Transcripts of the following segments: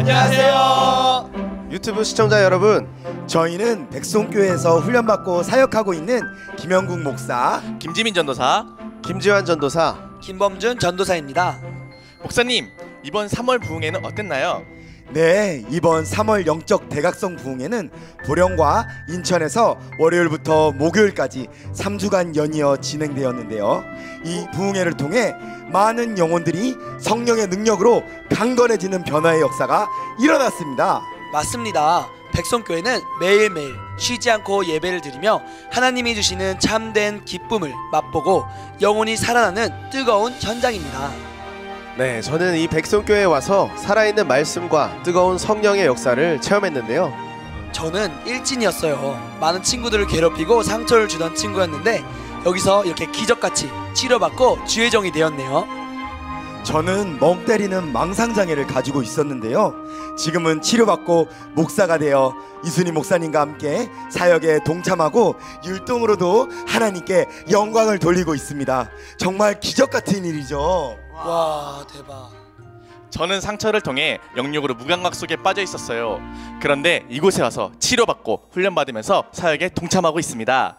안녕하세요. 유튜브 시청자 여러분, 저희는 백송교회에서 훈련받고 사역하고 있는 김영국 목사, 김지민 전도사, 김지환 전도사, 김범준 전도사입니다. 목사님, 이번 3월 부흥회는 어땠나요? 네, 이번 3월 영적 대각성 부흥회는 보령과 인천에서 월요일부터 목요일까지 3주간 연이어 진행되었는데요. 이 부흥회를 통해 많은 영혼들이 성령의 능력으로 강건해지는 변화의 역사가 일어났습니다. 맞습니다. 백성교회는 매일매일 쉬지 않고 예배를 드리며 하나님이 주시는 참된 기쁨을 맛보고 영혼이 살아나는 뜨거운 현장입니다. 네, 저는 이 백성교회에 와서 살아있는 말씀과 뜨거운 성령의 역사를 체험했는데요. 저는 일진이었어요. 많은 친구들을 괴롭히고 상처를 주던 친구였는데 여기서 이렇게 기적같이 치료받고 주의 종이 되었네요. 저는 멍 때리는 망상장애를 가지고 있었는데요. 지금은 치료받고 목사가 되어 이순희 목사님과 함께 사역에 동참하고 율동으로도 하나님께 영광을 돌리고 있습니다. 정말 기적 같은 일이죠. 와, 대박. 저는 상처를 통해 영육으로 무감각 속에 빠져 있었어요. 그런데 이곳에 와서 치료받고 훈련받으면서 사역에 동참하고 있습니다.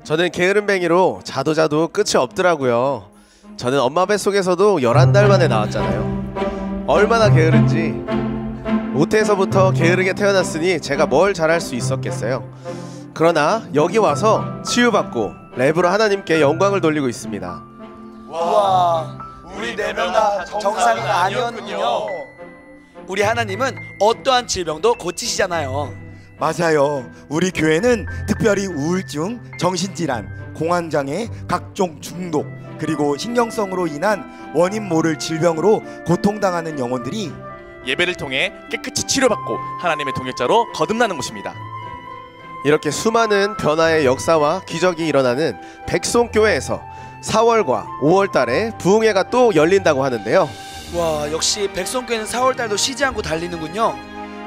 저는 게으름뱅이로 자도 끝이 없더라고요. 저는 엄마 뱃속에서도 11달 만에 나왔잖아요. 얼마나 게으른지. 모태에서부터 게으르게 태어났으니 제가 뭘 잘할 수 있었겠어요. 그러나 여기 와서 치유받고 랩으로 하나님께 영광을 돌리고 있습니다. 와, 우리 4명 다 정상이 아니었군요. 우리 하나님은 어떠한 질병도 고치시잖아요. 맞아요. 우리 교회는 특별히 우울증, 정신질환, 공황장애, 각종 중독, 그리고 신경성으로 인한 원인 모를 질병으로 고통당하는 영혼들이 예배를 통해 깨끗이 치료받고 하나님의 동역자로 거듭나는 곳입니다. 이렇게 수많은 변화의 역사와 기적이 일어나는 백송교회에서 4월과 5월 달에 부흥회가 또 열린다고 하는데요. 와, 역시 백성교회는 4월달도 쉬지 않고 달리는군요.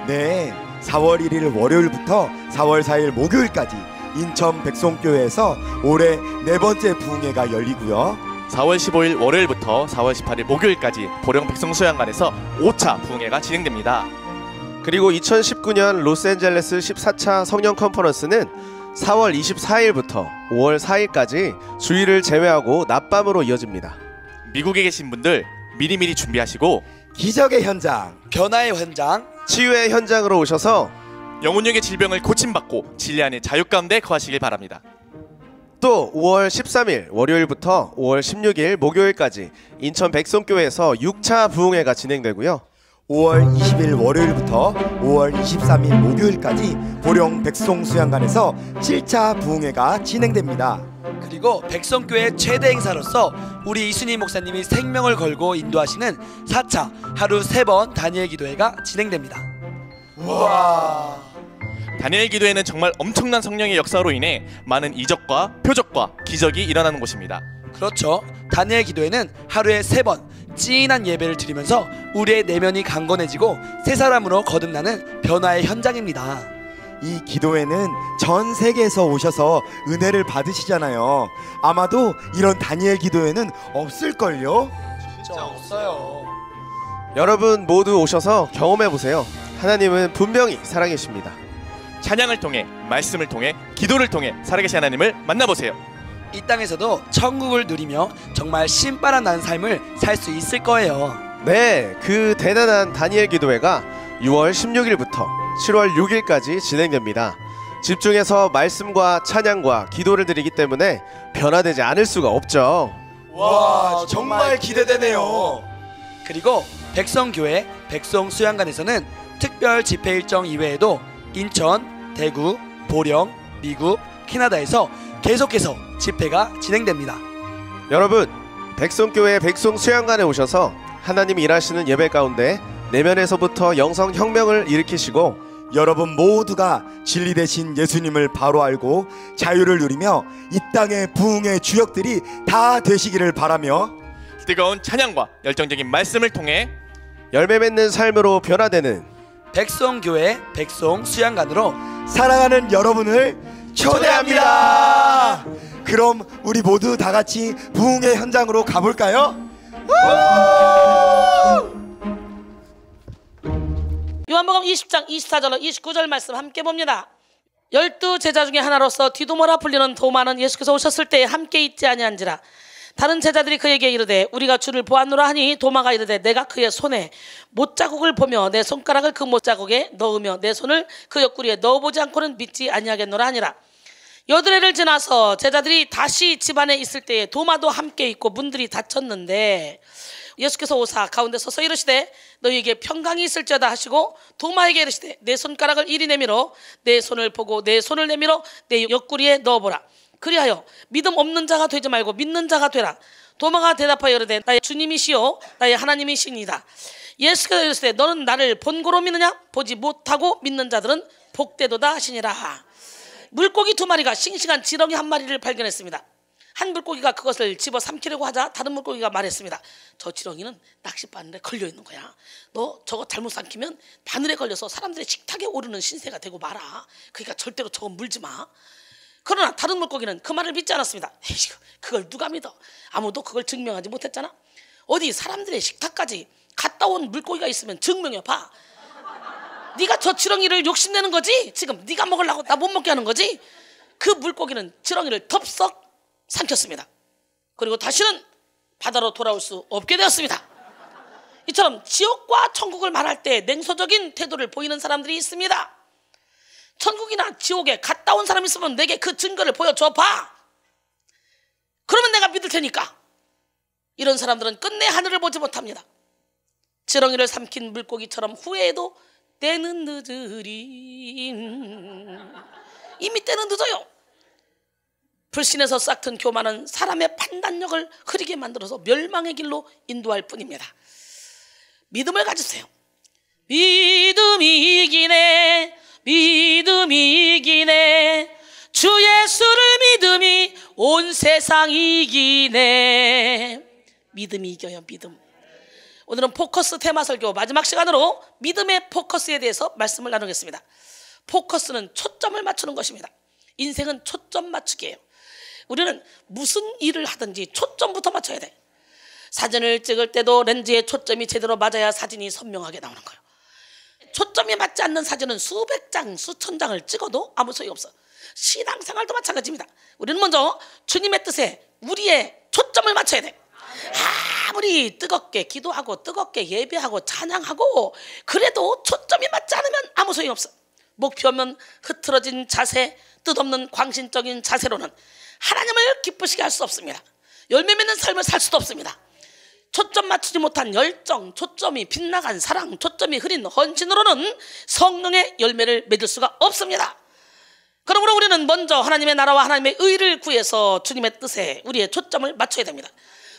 네, 4월 1일 월요일부터 4월 4일 목요일까지 인천 백송교회에서 올해 4번째 부흥회가 열리고요. 4월 15일 월요일부터 4월 18일 목요일까지 보령 백성수양관에서 5차 부흥회가 진행됩니다. 그리고 2019년 로스앤젤레스 14차 성령 컨퍼런스는 4월 24일부터 5월 4일까지 주일을 제외하고 낮밤으로 이어집니다. 미국에 계신 분들 미리미리 준비하시고 기적의 현장, 변화의 현장, 치유의 현장으로 오셔서 영혼력의 질병을 고침받고 진리 안의 자유 가운데 거하시길 바랍니다. 또 5월 13일 월요일부터 5월 16일 목요일까지 인천 백성교회에서 6차 부흥회가 진행되고요. 5월 20일 월요일부터 5월 23일 목요일까지 보령 백송수양관에서 7차 부흥회가 진행됩니다. 그리고 백성교회 최대 행사로서 우리 이순희 목사님이 생명을 걸고 인도하시는 4차 하루 3번 다니엘 기도회가 진행됩니다. 우와, 다니엘 기도회는 정말 엄청난 성령의 역사로 인해 많은 이적과 표적과 기적이 일어나는 곳입니다. 그렇죠. 다니엘 기도회는 하루에 3번 찐한 예배를 드리면서 우리의 내면이 강건해지고 새 사람으로 거듭나는 변화의 현장입니다. 이 기도회는 전 세계에서 오셔서 은혜를 받으시잖아요. 아마도 이런 다니엘 기도회는 없을걸요? 진짜 없어요. 여러분 모두 오셔서 경험해보세요. 하나님은 분명히 살아계십니다. 찬양을 통해, 말씀을 통해, 기도를 통해 살아계신 하나님을 만나보세요. 이 땅에서도 천국을 누리며 정말 신바람 나는 삶을 살 수 있을 거예요. 네, 그 대단한 다니엘 기도회가 6월 16일부터 7월 6일까지 진행됩니다. 집중해서 말씀과 찬양과 기도를 드리기 때문에 변화되지 않을 수가 없죠. 와, 정말 기대되네요. 그리고 백성교회 백성수양관에서는 특별 집회 일정 이외에도 인천, 대구, 보령, 미국, 캐나다에서 계속해서 집회가 진행됩니다. 여러분, 백성교회 백송수양관에 오셔서 하나님이 일하시는 예배 가운데 내면에서부터 영성 혁명을 일으키시고 여러분 모두가 진리 되신 예수님을 바로 알고 자유를 누리며 이 땅의 부흥의 주역들이 다 되시기를 바라며 뜨거운 찬양과 열정적인 말씀을 통해 열매 맺는 삶으로 변화되는 백성교회 백송수양관으로 사랑하는 여러분을 초대합니다. 그럼 우리 모두 다 같이 부흥의 현장으로 가볼까요? 요한복음 20장 24절로 29절 말씀 함께 봅니다. 12 제자 중에 하나로서 디도모라 불리는 도마는 예수께서 오셨을 때에 함께 있지 아니한지라. 다른 제자들이 그에게 이르되 우리가 주를 보았노라 하니 도마가 이르되 내가 그의 손에 못자국을 보며 내 손가락을 그 못자국에 넣으며 내 손을 그 옆구리에 넣어보지 않고는 믿지 아니하겠노라 하니라. 여드레를 지나서 제자들이 다시 집안에 있을 때에 도마도 함께 있고 문들이 닫혔는데 예수께서 오사 가운데 서서 이르시되 너희에게 평강이 있을지어다 하시고 도마에게 이르시되 내 손가락을 이리 내밀어 내 손을 보고 내 손을 내밀어 내 옆구리에 넣어보라. 그리하여 믿음 없는 자가 되지 말고 믿는 자가 되라. 도마가 대답하여 이르되 나의 주님이시요 나의 하나님이시니이다. 예수께서 이르시되 너는 나를 본고로 믿느냐? 보지 못하고 믿는 자들은 복되도다 하시니라. 물고기 2마리가 싱싱한 지렁이 1마리를 발견했습니다. 한 물고기가 그것을 집어 삼키려고 하자 다른 물고기가 말했습니다. 저 지렁이는 낚싯바늘에 걸려있는 거야. 너 저거 잘못 삼키면 바늘에 걸려서 사람들의 식탁에 오르는 신세가 되고 말아. 그러니까 절대로 저거 물지 마. 그러나 다른 물고기는 그 말을 믿지 않았습니다. 에이, 그걸 누가 믿어? 아무도 그걸 증명하지 못했잖아. 어디 사람들의 식탁까지 갔다 온 물고기가 있으면 증명해 봐. 네가 저 지렁이를 욕심내는 거지? 지금 네가 먹으려고 나 못 먹게 하는 거지? 그 물고기는 지렁이를 덥석 삼켰습니다. 그리고 다시는 바다로 돌아올 수 없게 되었습니다. 이처럼 지옥과 천국을 말할 때 냉소적인 태도를 보이는 사람들이 있습니다. 천국이나 지옥에 갔다 온 사람이 있으면 내게 그 증거를 보여줘 봐. 그러면 내가 믿을 테니까. 이런 사람들은 끝내 하늘을 보지 못합니다. 지렁이를 삼킨 물고기처럼 후회해도 때는 늦으리. 이미 때는 늦어요. 불신에서 싹튼 교만은 사람의 판단력을 흐리게 만들어서 멸망의 길로 인도할 뿐입니다. 믿음을 가지세요. 믿음이 이기네, 믿음이 이기네, 주 예수를 믿음이 온 세상 이기네. 믿음이 이겨요. 믿음. 오늘은 포커스 테마 설교 마지막 시간으로 믿음의 포커스에 대해서 말씀을 나누겠습니다. 포커스는 초점을 맞추는 것입니다. 인생은 초점 맞추기예요. 우리는 무슨 일을 하든지 초점부터 맞춰야 돼. 사진을 찍을 때도 렌즈에 초점이 제대로 맞아야 사진이 선명하게 나오는 거예요. 초점이 맞지 않는 사진은 수백 장, 수천 장을 찍어도 아무 소용이 없어. 신앙생활도 마찬가지입니다. 우리는 먼저 주님의 뜻에 우리의 초점을 맞춰야 돼. 아무리 뜨겁게 기도하고 뜨겁게 예배하고 찬양하고 그래도 초점이 맞지 않으면 아무 소용이 없어. 목표면 흐트러진 자세, 뜻없는 광신적인 자세로는 하나님을 기쁘시게 할 수 없습니다. 열매 맺는 삶을 살 수도 없습니다. 초점 맞추지 못한 열정, 초점이 빗나간 사랑, 초점이 흐린 헌신으로는 성령의 열매를 맺을 수가 없습니다. 그러므로 우리는 먼저 하나님의 나라와 하나님의 의를 구해서 주님의 뜻에 우리의 초점을 맞춰야 됩니다.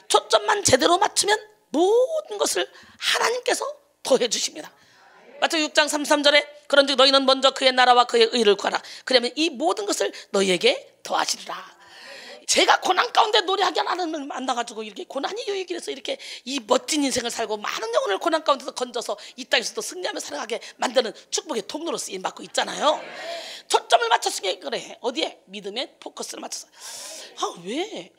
초점만 제대로 맞추면 모든 것을 하나님께서 더해 주십니다. 마태복음 6장 33절에 그런즉 너희는 먼저 그의 나라와 그의 의를 구하라. 그러면 이 모든 것을 너희에게 더하시리라. 제가 고난 가운데 노래하게 하나님을 만나가지고 이렇게 고난이 유익이라서 이렇게 이 멋진 인생을 살고 많은 영혼을 고난 가운데서 건져서 이 땅에서도 승리하며 살아가게 만드는 축복의 통로로 쓰임받고 있잖아요. 초점을 맞췄으니까 그래. 어디에? 믿음의 포커스를 맞춰서. 왜?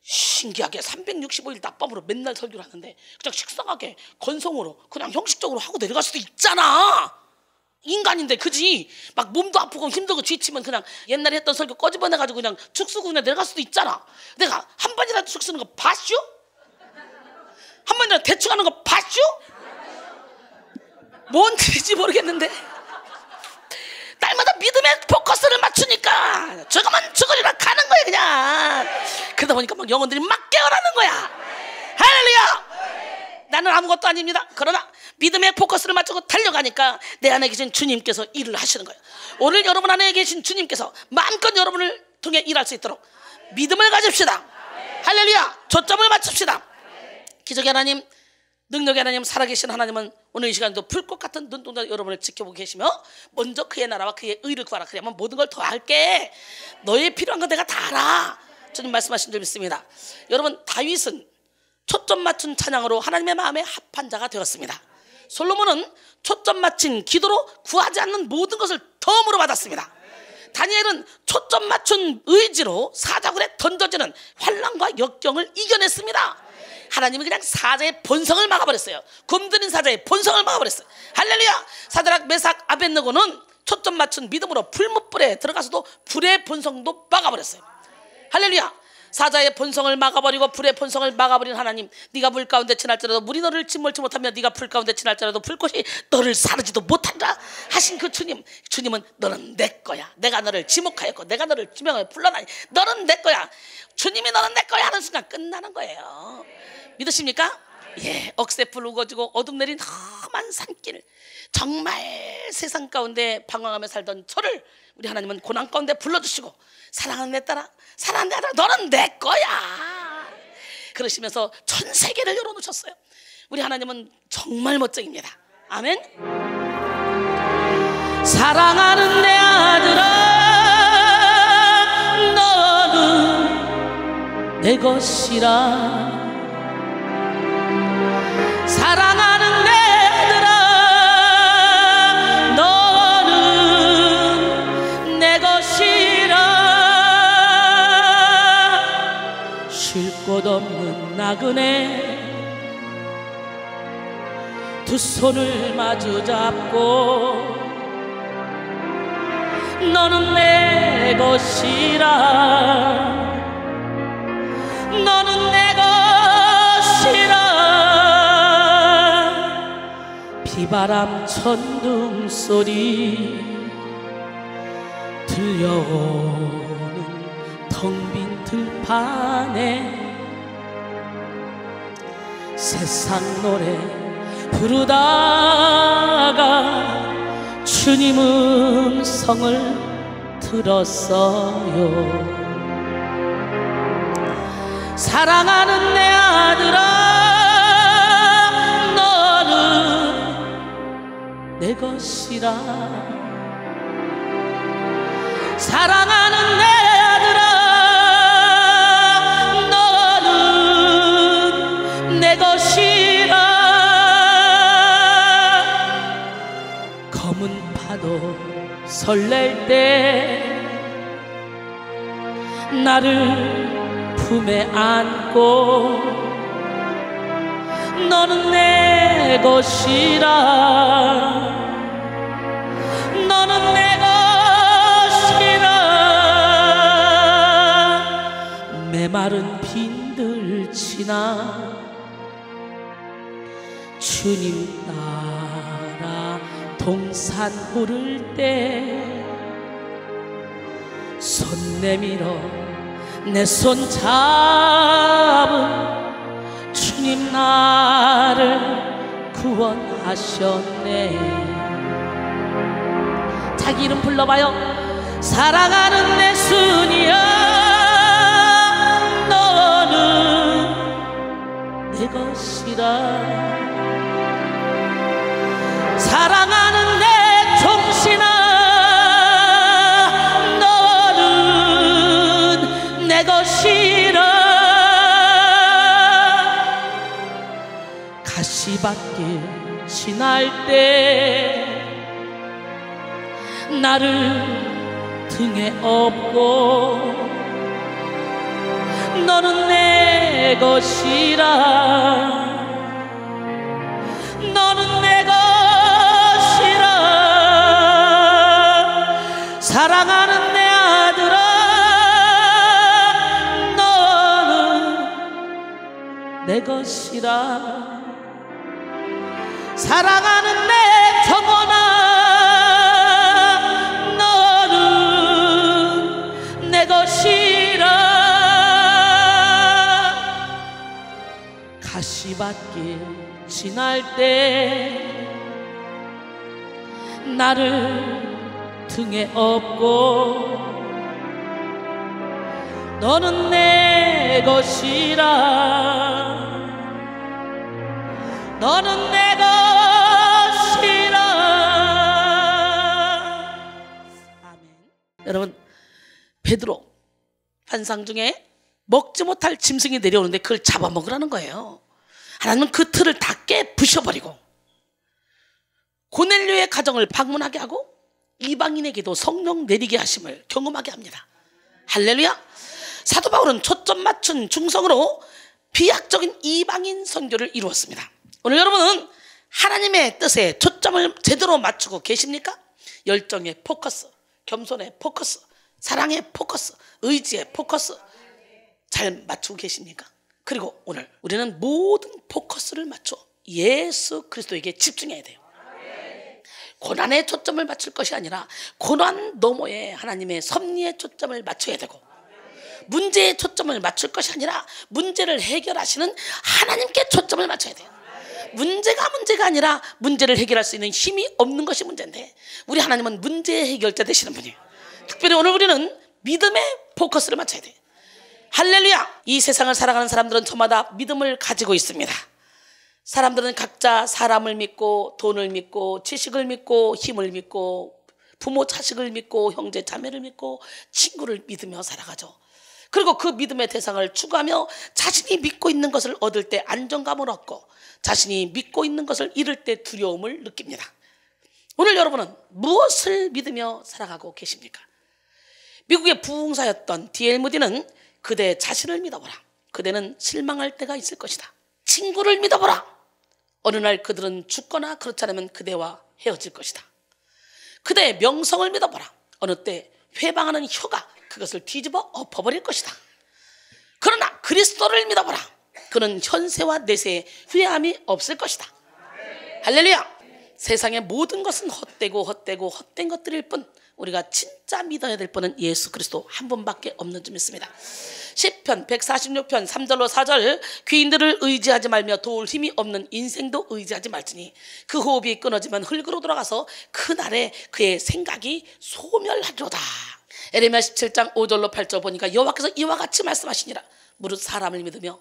신기하게 365일 낮밤으로 맨날 설교를 하는데 그냥 식상하게 건성으로 그냥 형식적으로 하고 내려갈 수도 있잖아. 인간인데 그지? 막 몸도 아프고 힘들고 지치면 그냥 옛날에 했던 설교 꺼집어내가지고 그냥 죽 쓰고 그냥 내려갈 수도 있잖아. 내가 한 번이라도 죽 쓰는 거 봤슈? 한 번이라도 대충 하는 거 봤슈? 뭔 일인지 모르겠는데 날마다 믿음의 포커스를 맞추니까 저거만 죽으리라 가는 거야 그냥. 그러다 보니까 막 영혼들이 막 깨어나는 거야. 할렐루야. 나는 아무것도 아닙니다. 그러나 믿음의 포커스를 맞추고 달려가니까 내 안에 계신 주님께서 일을 하시는 거예요. 오늘 여러분 안에 계신 주님께서 마음껏 여러분을 통해 일할 수 있도록 믿음을 가집시다. 할렐루야. 초점을 맞춥시다. 기적의 하나님, 능력의 하나님, 살아계신 하나님은 오늘 이 시간에도 불꽃 같은 눈동자 여러분을 지켜보고 계시며 먼저 그의 나라와 그의 의를 구하라. 그러면 모든 걸 더할게. 너의 필요한 건 내가 다 알아. 주님 말씀하신 줄 믿습니다. 여러분, 다윗은 초점 맞춘 찬양으로 하나님의 마음에 합한 자가 되었습니다. 솔로몬은 초점 맞춘 기도로 구하지 않는 모든 것을 덤으로 받았습니다. 다니엘은 초점 맞춘 의지로 사자굴에 던져지는 환난과 역경을 이겨냈습니다. 하나님은 그냥 사자의 본성을 막아버렸어요. 굶주린 사자의 본성을 막아버렸어요. 할렐루야. 사드락 메삭 아벳느고는 초점 맞춘 믿음으로 풀무불에 들어가서도 불의 본성도 막아버렸어요. 할렐루야. 사자의 본성을 막아버리고 불의 본성을 막아버린 하나님, 네가 물 가운데 지날지라도 물이 너를 침몰치 못하며 네가 불 가운데 지날지라도 불꽃이 너를 사르지도 못한다 하신 그 주님, 주님은 너는 내 거야. 내가 너를 지목하였고 내가 너를 지명하여 불러나니 너는 내 거야. 주님이 너는 내 거야 하는 순간 끝나는 거예요. 믿으십니까? 예, 억새불 우거지고 어둠 내린 험한 산길, 정말 세상 가운데 방황하며 살던 저를 우리 하나님은 고난 가운데 불러주시고 사랑하는 내 딸아, 사랑하는 내 아들아, 너는 내 거야 그러시면서 전 세계를 열어놓으셨어요. 우리 하나님은 정말 멋쟁입니다. 아멘. 사랑하는 내 아들아, 너는 내 것이라. 사랑하는 내 아들아, 너는 내 것이라. 쉴 곳 없는 나그네 두 손을 마주 잡고 너는 내 것이라. 너는 내 것이라. 비바람 천둥 소리 들려오는 텅 빈 들판에 세상 노래 부르다가 주님 음성을 들었어요. 사랑하는 내 아들아, 너는 내 것이라. 사랑하는 내 아들아, 너는 내 것이라. 검은 파도 설렐 때 나를 품에 안고 너는 내 것이라. 너는 내 것이라. 메마른 빈들 지나 주님 따라 동산 오를 때 손 내밀어 내 손 잡은 주님 나를 구원하셨네. 자기 이름 불러봐요. 사랑하는 내 순이야, 너는 내 것이라. 사랑하는 내 종신아, 내 것이라. 가시밭길 지날 때 나를 등에 업고 너는 내 것이라. 너는 내 것이라. 사랑하는 내 아들아, 내 것이라. 사랑하는 내 정원아, 너는 내 것이라. 가시밭길 지날 때 나를 등에 업고 너는 내 것이라. 너는 내 것이라. 아멘. 여러분, 베드로 환상 중에 먹지 못할 짐승이 내려오는데 그걸 잡아먹으라는 거예요. 하나님은 그 틀을 다 깨 부셔버리고 고넬료의 가정을 방문하게 하고 이방인에게도 성령 내리게 하심을 경험하게 합니다. 할렐루야. 사도 바울은 초점 맞춘 중성으로 비약적인 이방인 선교를 이루었습니다. 오늘 여러분은 하나님의 뜻에 초점을 제대로 맞추고 계십니까? 열정의 포커스, 겸손의 포커스, 사랑의 포커스, 의지의 포커스 잘 맞추고 계십니까? 그리고 오늘 우리는 모든 포커스를 맞춰 예수 그리스도에게 집중해야 돼요. 고난에 초점을 맞출 것이 아니라 고난 너머에 하나님의 섭리에 초점을 맞춰야 되고, 문제에 초점을 맞출 것이 아니라 문제를 해결하시는 하나님께 초점을 맞춰야 돼요. 문제가 아니라 문제를 해결할 수 있는 힘이 없는 것이 문제인데, 우리 하나님은 문제의 해결자 되시는 분이에요. 특별히 오늘 우리는 믿음의 포커스를 맞춰야 돼요. 할렐루야! 이 세상을 살아가는 사람들은 저마다 믿음을 가지고 있습니다. 사람들은 각자 사람을 믿고, 돈을 믿고, 지식을 믿고, 힘을 믿고, 부모 자식을 믿고, 형제 자매를 믿고, 친구를 믿으며 살아가죠. 그리고 그 믿음의 대상을 추구하며 자신이 믿고 있는 것을 얻을 때 안정감을 얻고, 자신이 믿고 있는 것을 잃을 때 두려움을 느낍니다. 오늘 여러분은 무엇을 믿으며 살아가고 계십니까? 미국의 부흥사였던 D.L. 무디는 그대 자신을 믿어보라. 그대는 실망할 때가 있을 것이다. 친구를 믿어보라. 어느 날 그들은 죽거나 그렇지 않으면 그대와 헤어질 것이다. 그대의 명성을 믿어보라. 어느 때 회방하는 혀가 그것을 뒤집어 엎어버릴 것이다. 그러나 그리스도를 믿어보라. 그는 현세와 내세에 후회함이 없을 것이다. 할렐루야! 세상의 모든 것은 헛된 것들일 뿐, 우리가 진짜 믿어야 될 분은 예수 그리스도 한 분밖에 없는 줄 믿습니다. 시편 146편 3절로 4절, 귀인들을 의지하지 말며 도울 힘이 없는 인생도 의지하지 말지니 그 호흡이 끊어지면 흙으로 돌아가서 그날에 그의 생각이 소멸하리로다. 에레미야 17장 5절로 8절 보니까 여호와께서 이와 같이 말씀하시니라. 무릇 사람을 믿으며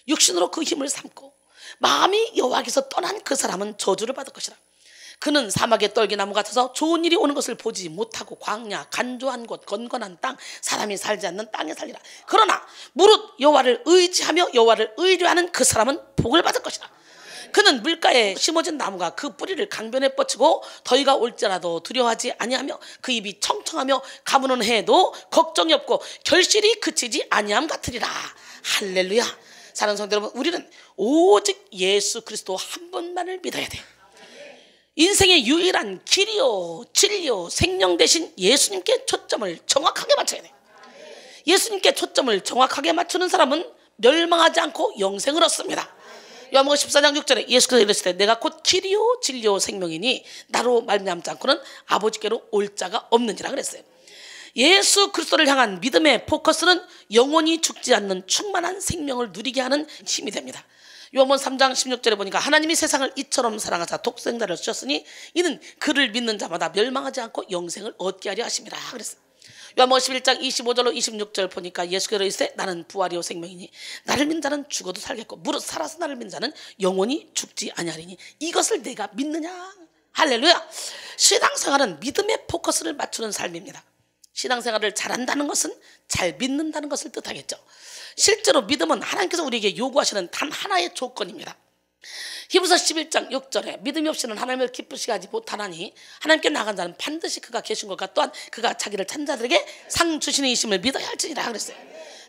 육신으로 그 힘을 삼고 마음이 여호와께서 떠난 그 사람은 저주를 받을 것이라. 그는 사막의 떨기나무 같아서 좋은 일이 오는 것을 보지 못하고 광야, 간조한 곳, 건건한 땅, 사람이 살지 않는 땅에 살리라. 그러나 무릇 여호와를 의지하며 여호와를 의뢰하는 그 사람은 복을 받을 것이라. 그는 물가에 심어진 나무가 그 뿌리를 강변에 뻗치고 더위가 올지라도 두려워하지 아니하며 그 입이 청청하며 가무는 해도 걱정이 없고 결실이 그치지 아니함 같으리라. 할렐루야. 사랑하는 성도 여러분, 우리는 오직 예수 그리스도 한 분만을 믿어야 돼요. 인생의 유일한 길이요 진리요 생명 되신 예수님께 초점을 정확하게 맞춰야 돼요. 예수님께 초점을 정확하게 맞추는 사람은 멸망하지 않고 영생을 얻습니다. 요한복음 14장 6절에 예수께서 이르시되 내가 곧 길이요 진리요 생명이니 나로 말미암지 않고는 아버지께로 올 자가 없느니라 그랬어요. 예수 그리스도를 향한 믿음의 포커스는 영원히 죽지 않는 충만한 생명을 누리게 하는 힘이 됩니다. 요한복음 3장 16절에 보니까 하나님이 세상을 이처럼 사랑하사 독생자를 주셨으니 이는 그를 믿는 자마다 멸망하지 않고 영생을 얻게 하려 하심이라 그랬어요. 요한복음 11장 25절로 26절 보니까 예수께서 이르시되 나는 부활이요 생명이니 나를 믿는 자는 죽어도 살겠고 무릇 살아서 나를 믿는 자는 영원히 죽지 아니하리니 이것을 내가 믿느냐. 할렐루야. 신앙생활은 믿음의 포커스를 맞추는 삶입니다. 신앙생활을 잘한다는 것은 잘 믿는다는 것을 뜻하겠죠. 실제로 믿음은 하나님께서 우리에게 요구하시는 단 하나의 조건입니다. 히브리서 11장 6절에 믿음이 없이는 하나님을 기쁘시게 하지 못하나니 하나님께 나간 자는 반드시 그가 계신 것과 또한 그가 자기를 찾는 자들에게 상 주시는 이심을 믿어야 할지니라 그랬어요.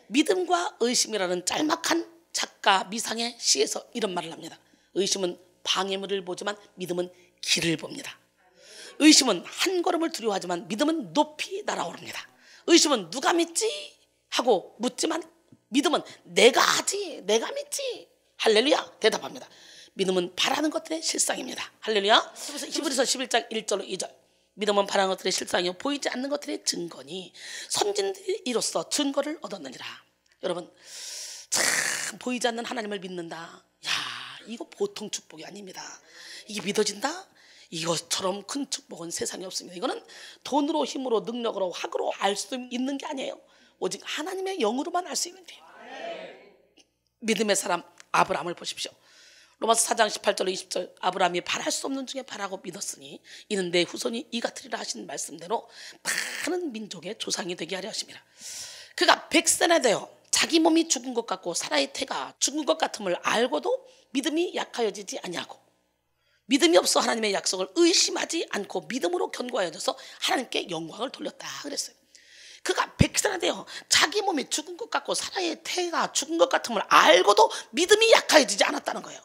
믿음과 의심이라는 짤막한 작가 미상의 시에서 이런 말을 합니다. 의심은 방해물을 보지만 믿음은 길을 봅니다. 의심은 한 걸음을 두려워하지만 믿음은 높이 날아오릅니다. 의심은 누가 믿지? 하고 묻지만 믿음은 내가 하지, 내가 믿지. 할렐루야. 대답합니다. 믿음은 바라는 것들의 실상입니다. 할렐루야. 히브리서 11장 1절로 2절. 믿음은 바라는 것들의 실상이요 보이지 않는 것들의 증거니 선진들이 이로써 증거를 얻었느니라. 여러분, 참 보이지 않는 하나님을 믿는다. 야, 이거 보통 축복이 아닙니다. 이게 믿어진다? 이것처럼 큰 축복은 세상에 없습니다. 이거는 돈으로, 힘으로, 능력으로, 학으로 알 수 있는 게 아니에요. 오직 하나님의 영으로만 알 수 있는 거예요. 믿음의 사람 아브라함을 보십시오. 로마서 4장 18절로 20절, 아브라함이 바랄 수 없는 중에 바라고 믿었으니 이는 내 후손이 이 같으리라 하신 말씀대로 많은 민족의 조상이 되게 하려 하심이라. 그가 100세나 되어 자기 몸이 죽은 것 같고 사라의 태가 죽은 것 같음을 알고도 믿음이 약하여지지 아니하고 믿음이 없어 하나님의 약속을 의심하지 않고 믿음으로 견고하여져서 하나님께 영광을 돌렸다 그랬어요. 그가 백세라는데요, 자기 몸이 죽은 것 같고 사라의 태가 죽은 것 같음을 알고도 믿음이 약해지지 않았다는 거예요.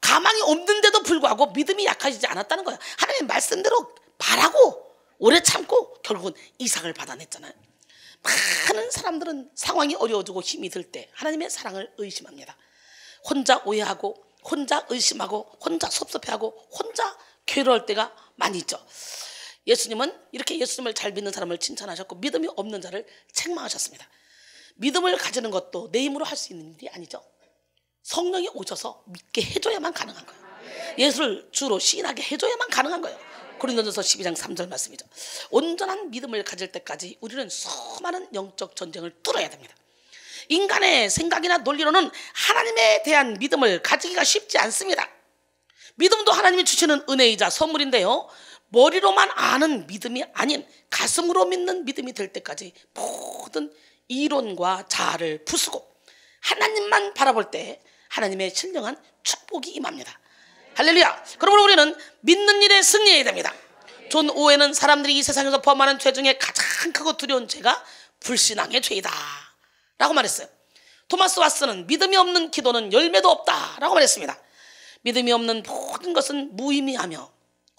가망이 없는데도 불구하고 믿음이 약해지지 않았다는 거예요. 하나님의 말씀대로 바라고 오래 참고 결국은 이삭을 받아냈잖아요. 많은 사람들은 상황이 어려워지고 힘이 들 때 하나님의 사랑을 의심합니다. 혼자 오해하고 혼자 의심하고 혼자 섭섭해하고 혼자 괴로울 때가 많이 있죠. 예수님은 이렇게 예수님을 잘 믿는 사람을 칭찬하셨고 믿음이 없는 자를 책망하셨습니다. 믿음을 가지는 것도 내 힘으로 할 수 있는 일이 아니죠. 성령이 오셔서 믿게 해줘야만 가능한 거예요. 예수를 주로 시인하게 해줘야만 가능한 거예요. 고린도전서 12장 3절 말씀이죠. 온전한 믿음을 가질 때까지 우리는 수많은 영적 전쟁을 뚫어야 됩니다. 인간의 생각이나 논리로는 하나님에 대한 믿음을 가지기가 쉽지 않습니다. 믿음도 하나님이 주시는 은혜이자 선물인데요, 머리로만 아는 믿음이 아닌 가슴으로 믿는 믿음이 될 때까지 모든 이론과 자아를 부수고 하나님만 바라볼 때 하나님의 신령한 축복이 임합니다. 할렐루야. 그러므로 우리는 믿는 일에 승리해야 됩니다. 존 오웬은 사람들이 이 세상에서 범하는 죄 중에 가장 크고 두려운 죄가 불신앙의 죄이다 라고 말했어요. 토마스 왓슨은 믿음이 없는 기도는 열매도 없다 라고 말했습니다. 믿음이 없는 모든 것은 무의미하며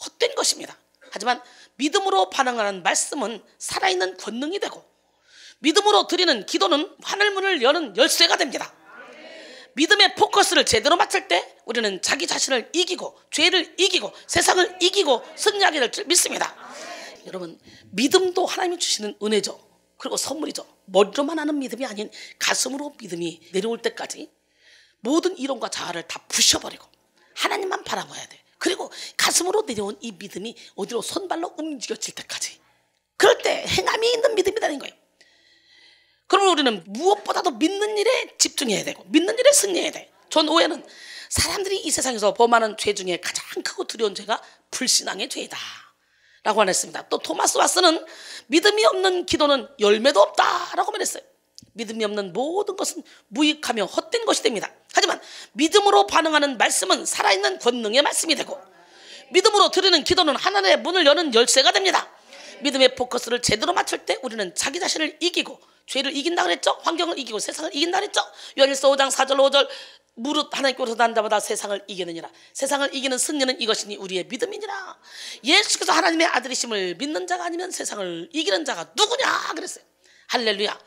헛된 것입니다. 하지만 믿음으로 반응하는 말씀은 살아있는 권능이 되고 믿음으로 드리는 기도는 하늘문을 여는 열쇠가 됩니다. 믿음의 포커스를 제대로 맞출 때 우리는 자기 자신을 이기고 죄를 이기고 세상을 이기고 승리하게 될 줄 믿습니다. 여러분, 믿음도 하나님이 주시는 은혜죠. 그리고 선물이죠. 머리로만 하는 믿음이 아닌 가슴으로 믿음이 내려올 때까지 모든 이론과 자아를 다 부셔버리고 하나님만 바라봐야 돼. 그리고 가슴으로 내려온 이 믿음이 어디로 손발로 움직여질 때까지, 그럴 때 행함이 있는 믿음이라는 거예요. 그러면 우리는 무엇보다도 믿는 일에 집중해야 되고 믿는 일에 승리해야 돼. 존 오웬은 사람들이 이 세상에서 범하는 죄 중에 가장 크고 두려운 죄가 불신앙의 죄이다 라고 말했습니다. 또 토마스 왓슨은 믿음이 없는 기도는 열매도 없다 라고 말했어요. 믿음이 없는 모든 것은 무익하며 헛된 것이 됩니다. 하지만 믿음으로 반응하는 말씀은 살아있는 권능의 말씀이 되고 믿음으로 드리는 기도는 하나님의 문을 여는 열쇠가 됩니다. 믿음의 포커스를 제대로 맞출 때 우리는 자기 자신을 이기고 죄를 이긴다 그랬죠. 환경을 이기고 세상을 이긴다 그랬죠. 요한일서 5장 4절 5절 무릇 하나님께로서 난 자마다 세상을 이기느니라. 세상을 이기는 승리는 이것이니 우리의 믿음이니라. 예수께서 하나님의 아들이심을 믿는 자가 아니면 세상을 이기는 자가 누구냐 그랬어요. 할렐루야.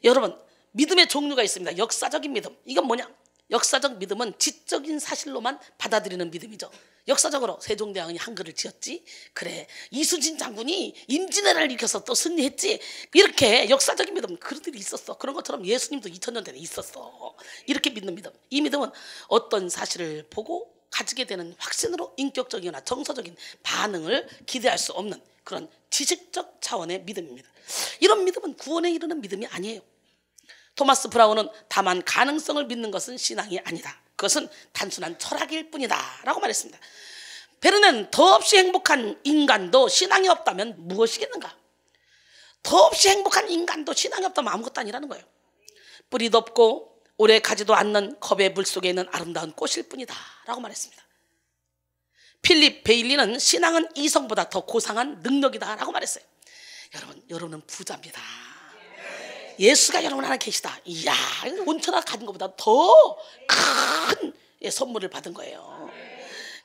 여러분, 믿음의 종류가 있습니다. 역사적인 믿음, 이건 뭐냐? 역사적 믿음은 지적인 사실로만 받아들이는 믿음이죠. 역사적으로 세종대왕이 한글을 지었지, 그래 이순신 장군이 임진왜란을 일으켜서 또 승리했지, 이렇게 역사적인 믿음, 그들이 있었어. 그런 것처럼 예수님도 2000년 전에 있었어. 이렇게 믿는 믿음, 이 믿음은 어떤 사실을 보고 가지게 되는 확신으로 인격적이거나 정서적인 반응을 기대할 수 없는 그런 지식적 차원의 믿음입니다. 이런 믿음은 구원에 이르는 믿음이 아니에요. 토마스 브라운은 다만 가능성을 믿는 것은 신앙이 아니다. 그것은 단순한 철학일 뿐이다 라고 말했습니다. 베르는 더없이 행복한 인간도 신앙이 없다면 무엇이겠는가? 더없이 행복한 인간도 신앙이 없다면 아무것도 아니라는 거예요. 뿌리도 없고 오래 가지도 않는 컵의 물속에 있는 아름다운 꽃일 뿐이다 라고 말했습니다. 필립 베일리는 신앙은 이성보다 더 고상한 능력이다 라고 말했어요. 여러분은 부자입니다. 예수가 여러분 하나 계시다. 이야, 온천하 가진 것보다 더 큰 선물을 받은 거예요.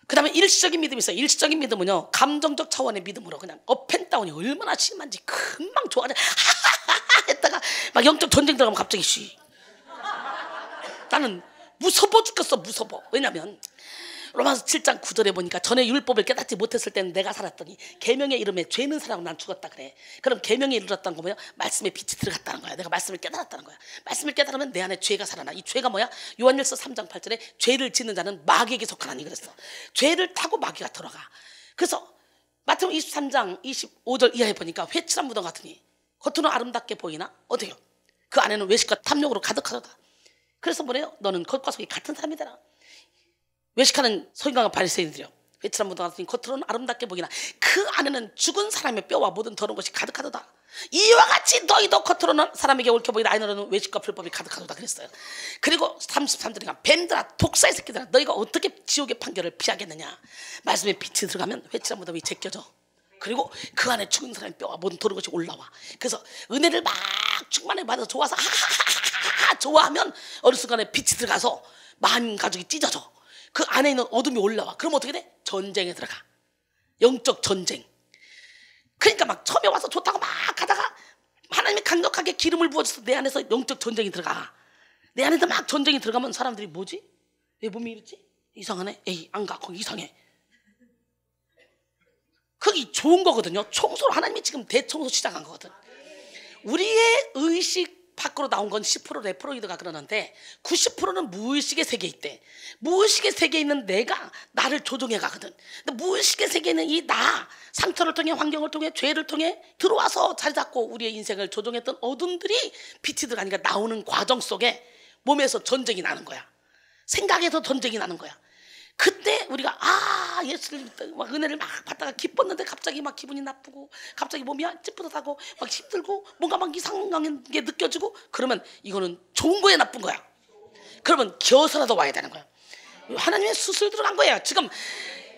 그 다음에 일시적인 믿음이 있어요. 일시적인 믿음은요, 감정적 차원의 믿음으로 그냥 업앤다운이 얼마나 심한지 금방 좋아져 하하하하 했다가 막 영적 전쟁 들어가면 갑자기 쉬. 나는 무서워 죽겠어. 무서워. 왜냐면 로마서 7장 9절에 보니까 전에 율법을 깨닫지 못했을 때는 내가 살았더니 계명의 이름에 죄는 살아고 난 죽었다 그래. 그럼 계명에 이르렀다는 거 뭐야? 말씀에 빛이 들어갔다는 거야. 내가 말씀을 깨달았다는 거야. 말씀을 깨달으면 내 안에 죄가 살아나. 이 죄가 뭐야? 요한일서 3장 8절에 죄를 짓는 자는 마귀에게 속하나니 그랬어. 죄를 타고 마귀가 들어가. 그래서 마태복음 23장 25절 이하에 보니까 회칠한 무덤 같으니 겉으로는 아름답게 보이나 어때요? 그 안에는 외식과 탐욕으로 가득하다. 그래서 뭐래요? 너는 겉과 속이 같은 사람이 되라. 외식하는 서기관과 바리새인들이요, 회칠한 무덤 같으니 겉으로는 아름답게 보이나 그 안에는 죽은 사람의 뼈와 모든 더러운 것이 가득하도다. 이와 같이 너희도 겉으로는 사람에게 옳게 보이나 안으로는 외식과 불법이 가득하도다 그랬어요. 그리고 33절이가 뱀들아 독사의 새끼들아 너희가 어떻게 지옥의 판결을 피하겠느냐. 말씀에 빛이 들어가면 회칠한 무덤이 제껴져. 그리고 그 안에 죽은 사람의 뼈와 모든 도는 것이 올라와. 그래서 은혜를 막 충만히 받아서 좋아서 하하하하 좋아하면 어느 순간에 빛이 들어가서 만 가족이 찢어져. 그 안에 있는 어둠이 올라와. 그럼 어떻게 돼? 전쟁에 들어가. 영적 전쟁. 그러니까 막 처음에 와서 좋다고 막 하다가 하나님이 강력하게 기름을 부어줘서 내 안에서 영적 전쟁이 들어가. 내 안에서 막 전쟁이 들어가면 사람들이 뭐지? 왜 몸이 이렇지? 이상하네. 에이 안 가. 거기 이상해. 그게 좋은 거거든요. 청소를 하나님이 지금 대청소 시작한 거거든. 우리의 의식 밖으로 나온 건 10% 레프로이드가 그러는데 90%는 무의식의 세계에 있대. 무의식의 세계에 있는 내가 나를 조종해 가거든. 근데 무의식의 세계에 있는 이 나, 상처를 통해 환경을 통해 죄를 통해 들어와서 자리 잡고 우리의 인생을 조종했던 어둠들이 빛이 들어가니까 나오는 과정 속에 몸에서 전쟁이 나는 거야. 생각에서 전쟁이 나는 거야. 그때 우리가 예수를 막 은혜를 막 받다가 기뻤는데 갑자기 막 기분이 나쁘고 갑자기 몸이 찌뿌듯하고 막 힘들고 뭔가 막 이상한 게 느껴지고 그러면 이거는 좋은 거야 나쁜 거야? 그러면 기어서라도 와야 되는 거야. 하나님의 수술 들어간 거예요. 지금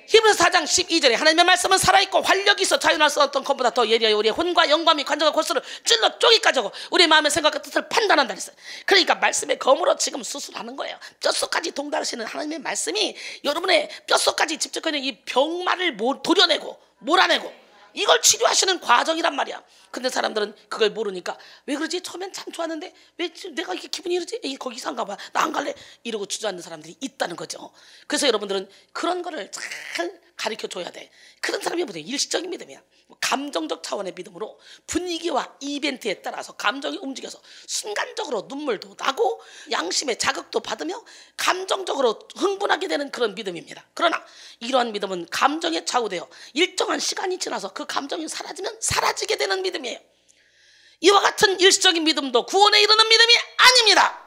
히브리서 4장 12절에 하나님의 말씀은 살아있고 활력이 있어 자유할 수 없던 것보다 더 예리하여 우리의 혼과 영감이 관절과 골수를 찔러 쪼기까지 하고 우리의 마음의 생각과 뜻을 판단한다 했어요. 그러니까 말씀의 검으로 지금 수술하는 거예요. 뼛속까지 동달하시는 하나님의 말씀이 여러분의 뼛속까지 집적하는 이 병마를 도려내고 몰아내고 이걸 치료하시는 과정이란 말이야. 근데 사람들은 그걸 모르니까 왜 그러지? 처음엔 참 좋았는데 왜 내가 이렇게 기분이 이러지? 에이 거기 이상가 봐. 나 안 갈래. 이러고 주저앉는 사람들이 있다는 거죠. 그래서 여러분들은 그런 거를 잘 가르쳐줘야 돼. 그런 사람이 뭐냐? 일시적인 믿음이야. 감정적 차원의 믿음으로 분위기와 이벤트에 따라서 감정이 움직여서 순간적으로 눈물도 나고 양심의 자극도 받으며 감정적으로 흥분하게 되는 그런 믿음입니다. 그러나 이러한 믿음은 감정에 좌우되어 일정한 시간이 지나서 그 감정이 사라지면 사라지게 되는 믿음이에요. 이와 같은 일시적인 믿음도 구원에 이르는 믿음이 아닙니다.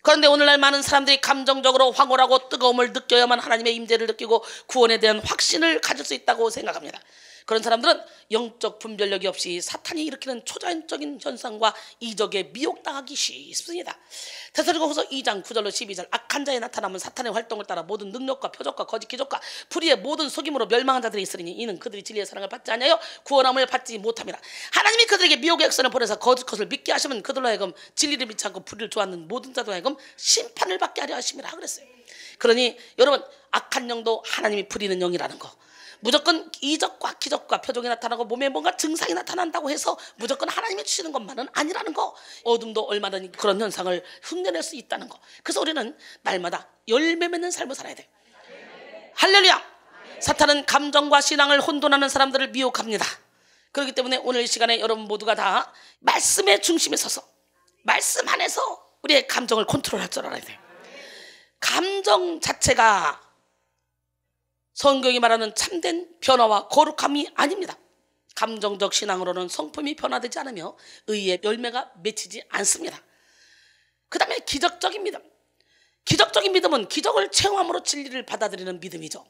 그런데 오늘날 많은 사람들이 감정적으로 황홀하고 뜨거움을 느껴야만 하나님의 임재를 느끼고 구원에 대한 확신을 가질 수 있다고 생각합니다. 그런 사람들은 영적 분별력이 없이 사탄이 일으키는 초자연적인 현상과 이적에 미혹당하기 쉽습니다. 데살로니가후서 2장 9절로 12절 악한 자에 나타나면 사탄의 활동을 따라 모든 능력과 표적과 거짓 기적과 불의의 모든 속임으로 멸망한 자들이 있으리니 이는 그들이 진리의 사랑을 받지 아니하여 구원함을 받지 못함이라. 하나님이 그들에게 미혹의 역선을 보내서 거짓 것을 믿게 하시면 그들로 하여금 진리를 믿지 않고 불의를 좋아하는 모든 자들로 하여금 심판을 받게 하려 하심이라 그랬어요. 그러니 여러분 악한 영도 하나님이 부리는 영이라는 거, 무조건 이적과 기적과 표적이 나타나고 몸에 뭔가 증상이 나타난다고 해서 무조건 하나님이 주시는 것만은 아니라는 거, 어둠도 얼마든지 그런 현상을 흉내낼 수 있다는 거. 그래서 우리는 날마다 열매 맺는 삶을 살아야 돼. 할렐루야. 사탄은 감정과 신앙을 혼돈하는 사람들을 미혹합니다. 그렇기 때문에 오늘 이 시간에 여러분 모두가 다 말씀의 중심에 서서 말씀 안에서 우리의 감정을 컨트롤할 줄 알아야 돼요. 감정 자체가 성경이 말하는 참된 변화와 거룩함이 아닙니다. 감정적 신앙으로는 성품이 변화되지 않으며 의의 열매가 맺히지 않습니다. 그 다음에 기적적인 믿음. 기적적인 믿음은 기적을 체험함으로 진리를 받아들이는 믿음이죠.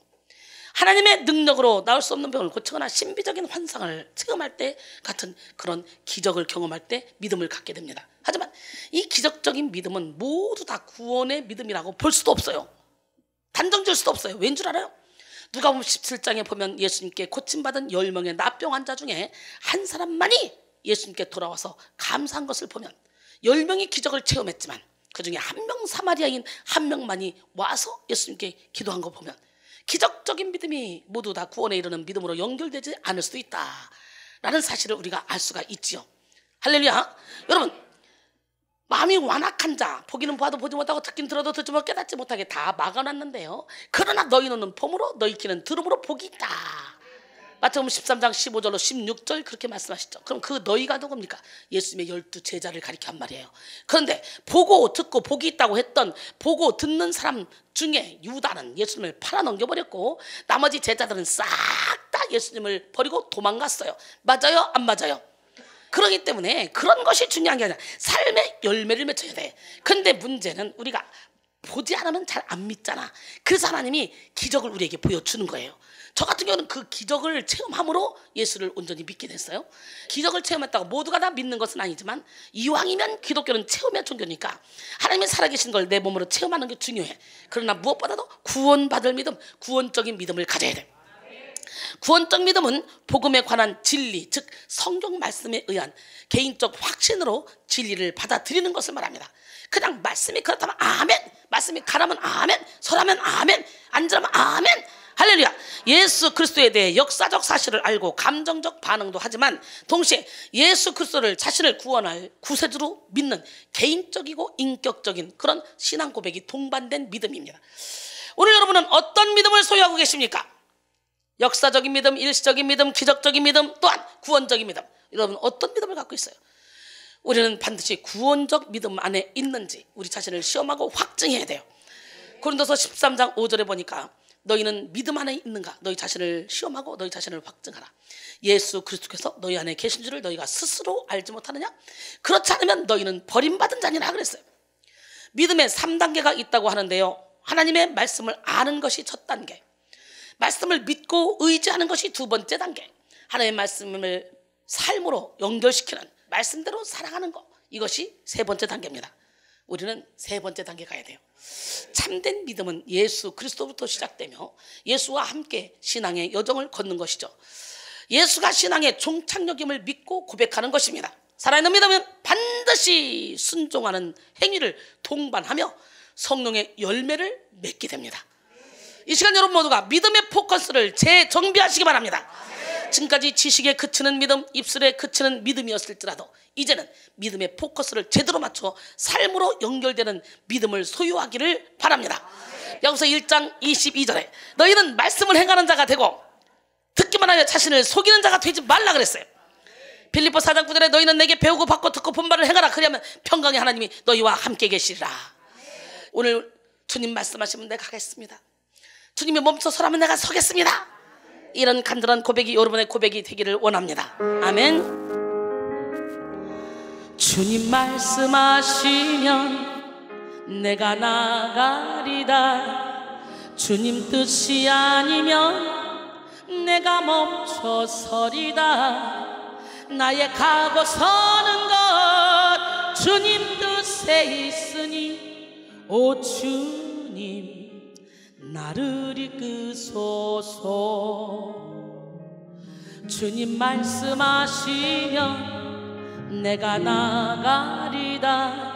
하나님의 능력으로 나을 수 없는 병을 고치거나 신비적인 환상을 체험할 때 같은 그런 기적을 경험할 때 믿음을 갖게 됩니다. 하지만 이 기적적인 믿음은 모두 다 구원의 믿음이라고 볼 수도 없어요. 단정 지을 수도 없어요. 왠 줄 알아요? 누가복음 17장에 보면 예수님께 고침받은 10명의 나병 환자 중에 한 사람만이 예수님께 돌아와서 감사한 것을 보면 10명이 기적을 체험했지만 그 중에 한 명 사마리아인 한 명만이 와서 예수님께 기도한 거 보면 기적적인 믿음이 모두 다 구원에 이르는 믿음으로 연결되지 않을 수도 있다라는 사실을 우리가 알 수가 있지요. 할렐루야. 여러분, 마음이 완악한 자, 보기는 봐도 보지 못하고 듣긴 들어도 듣지 못 깨닫지 못하게 다 막아놨는데요. 그러나 너희는 봄으로 너희 귀는 들음으로 복이 있다. 마태복음 13장 15절로 16절 그렇게 말씀하시죠. 그럼 그 너희가 누굽니까? 예수님의 12 제자를 가리켜 한 말이에요. 그런데 보고 듣고 복이 있다고 했던 보고 듣는 사람 중에 유다는 예수님을 팔아넘겨버렸고 나머지 제자들은 싹 다 예수님을 버리고 도망갔어요. 맞아요? 안 맞아요? 그렇기 때문에 그런 것이 중요한 게 아니라 삶의 열매를 맺어야 돼. 근데 문제는 우리가 보지 않으면 잘 안 믿잖아. 그래서 하나님이 기적을 우리에게 보여주는 거예요. 저 같은 경우는 그 기적을 체험함으로 예수를 온전히 믿게 됐어요. 기적을 체험했다고 모두가 다 믿는 것은 아니지만 이왕이면 기독교는 체험의 종교니까 하나님이 살아계신 걸 내 몸으로 체험하는 게 중요해. 그러나 무엇보다도 구원받을 믿음, 구원적인 믿음을 가져야 돼. 구원적 믿음은 복음에 관한 진리, 즉 성경 말씀에 의한 개인적 확신으로 진리를 받아들이는 것을 말합니다. 그냥 말씀이 그렇다면 아멘, 말씀이 가라면 아멘, 서라면 아멘, 앉으라면 아멘, 할렐루야. 예수 그리스도에 대해 역사적 사실을 알고 감정적 반응도 하지만 동시에 예수 그리스도를 자신을 구원할 구세주로 믿는 개인적이고 인격적인 그런 신앙 고백이 동반된 믿음입니다. 오늘 여러분은 어떤 믿음을 소유하고 계십니까? 역사적인 믿음, 일시적인 믿음, 기적적인 믿음, 또한 구원적인 믿음. 여러분 어떤 믿음을 갖고 있어요? 우리는 반드시 구원적 믿음 안에 있는지 우리 자신을 시험하고 확증해야 돼요. 고린도서 13장 5절에 보니까 너희는 믿음 안에 있는가? 너희 자신을 시험하고 너희 자신을 확증하라. 예수 그리스도께서 너희 안에 계신 줄을 너희가 스스로 알지 못하느냐? 그렇지 않으면 너희는 버림받은 자니라 그랬어요. 믿음의 3단계가 있다고 하는데요, 하나님의 말씀을 아는 것이 첫 단계, 말씀을 믿고 의지하는 것이 두 번째 단계, 하나님의 말씀을 삶으로 연결시키는 말씀대로 살아가는 것, 이것이 세 번째 단계입니다. 우리는 세 번째 단계 가야 돼요. 참된 믿음은 예수 그리스도부터 시작되며 예수와 함께 신앙의 여정을 걷는 것이죠. 예수가 신앙의 종착역임을 믿고 고백하는 것입니다. 살아있는 믿음은 반드시 순종하는 행위를 동반하며 성령의 열매를 맺게 됩니다. 이 시간 여러분 모두가 믿음의 포커스를 재정비하시기 바랍니다. 지금까지 지식에 그치는 믿음, 입술에 그치는 믿음이었을지라도 이제는 믿음의 포커스를 제대로 맞춰 삶으로 연결되는 믿음을 소유하기를 바랍니다. 여기서 1장 22절에 너희는 말씀을 행하는 자가 되고 듣기만 하여 자신을 속이는 자가 되지 말라 그랬어요. 빌립보 4장 9절에 너희는 내게 배우고 받고 듣고 본 바를 행하라. 그리하면 평강의 하나님이 너희와 함께 계시리라. 오늘 주님 말씀하시면 내가 가겠습니다. 주님이 멈춰 서라면 내가 서겠습니다. 이런 간절한 고백이 여러분의 고백이 되기를 원합니다. 아멘. 주님 말씀하시면 내가 나가리다. 주님 뜻이 아니면 내가 멈춰 서리다. 나의 가고 서는 것 주님 뜻에 있으니 오 주님 나를 이끄소서. 주님 말씀하시면 내가 나가리다.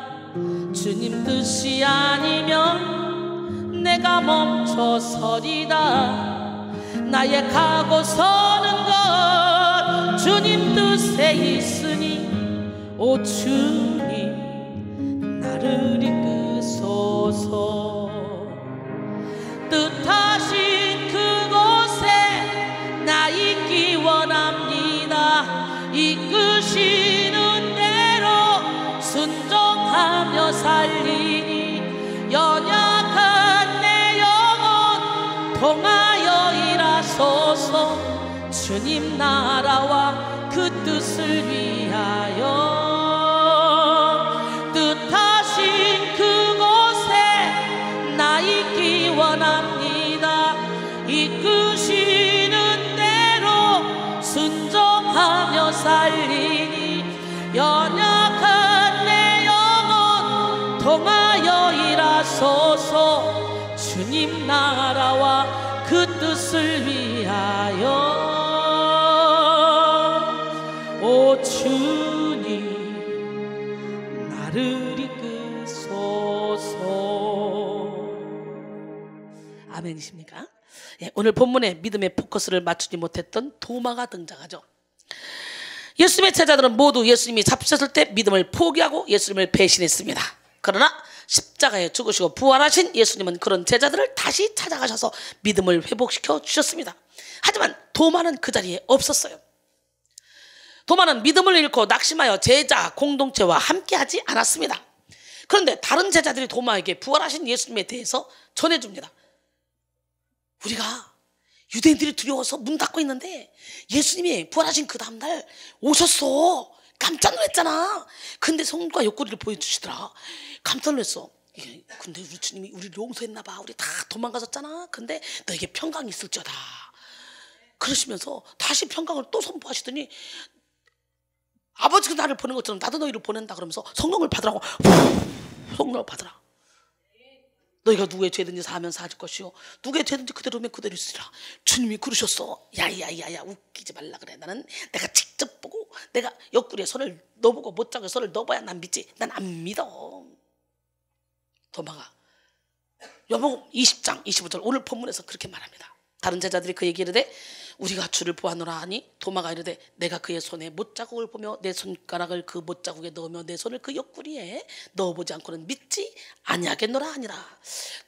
주님 뜻이 아니면 내가 멈춰 서리다. 나의 가고 서는 것 주님 뜻에 있으니 오 주님 나를 이끄소서. 뜻하신 그곳에 나 있기 원합니다. 이끄시는 대로 순종하며 살리니 연약한 내 영혼 통하여 일하소서. 주님 나라와 그 뜻을 위하여 뜻하신 그곳에 나 있기 원합니다. 이끄시는 대로 순종하며 살리니 연약한 내 영혼 통하여 일하소서. 주님 나라와 그 뜻을 위하여 오 주님 나를 이끄소서. 아멘이십니까? 예, 오늘 본문에 믿음의 포커스를 맞추지 못했던 도마가 등장하죠. 예수님의 제자들은 모두 예수님이 잡히셨을 때 믿음을 포기하고 예수님을 배신했습니다. 그러나 십자가에 죽으시고 부활하신 예수님은 그런 제자들을 다시 찾아가셔서 믿음을 회복시켜 주셨습니다. 하지만 도마는 그 자리에 없었어요. 도마는 믿음을 잃고 낙심하여 제자 공동체와 함께하지 않았습니다. 그런데 다른 제자들이 도마에게 부활하신 예수님에 대해서 전해줍니다. 우리가 유대인들이 두려워서 문 닫고 있는데 예수님이 부활하신 그 다음날 오셨어. 깜짝 놀랐잖아. 근데 성과 옆구리를 보여주시더라. 깜짝 놀랐어. 근데 우리 주님이 우리를 용서했나 봐. 우리 다 도망가셨잖아. 근데 너에게 평강이 있을지어다. 그러시면서 다시 평강을 또 선포하시더니 아버지가 나를 보낸 것처럼 나도 너희를 보낸다 그러면서 성령을 받으라고 성령을 받으라. 너희가 누구의 죄든지 사하면 사줄 것이요 누구의 죄든지 그대로면 그대로 있으리라. 주님이 그러셨어. 야야야야, 웃기지 말라 그래. 나는 내가 직접 보고 내가 옆구리에 손을 넣어보고 못자국에 손을 넣어봐야 난 믿지. 난 안 믿어. 도마가 요한복음 20장 25절 오늘 본문에서 그렇게 말합니다. 다른 제자들이 그에게 이르되 우리가 주를 보았노라 하니 도마가 이르되 내가 그의 손에 못자국을 보며 내 손가락을 그 못자국에 넣으며 내 손을 그 옆구리에 넣어보지 않고는 믿지 아니하겠노라 하니라.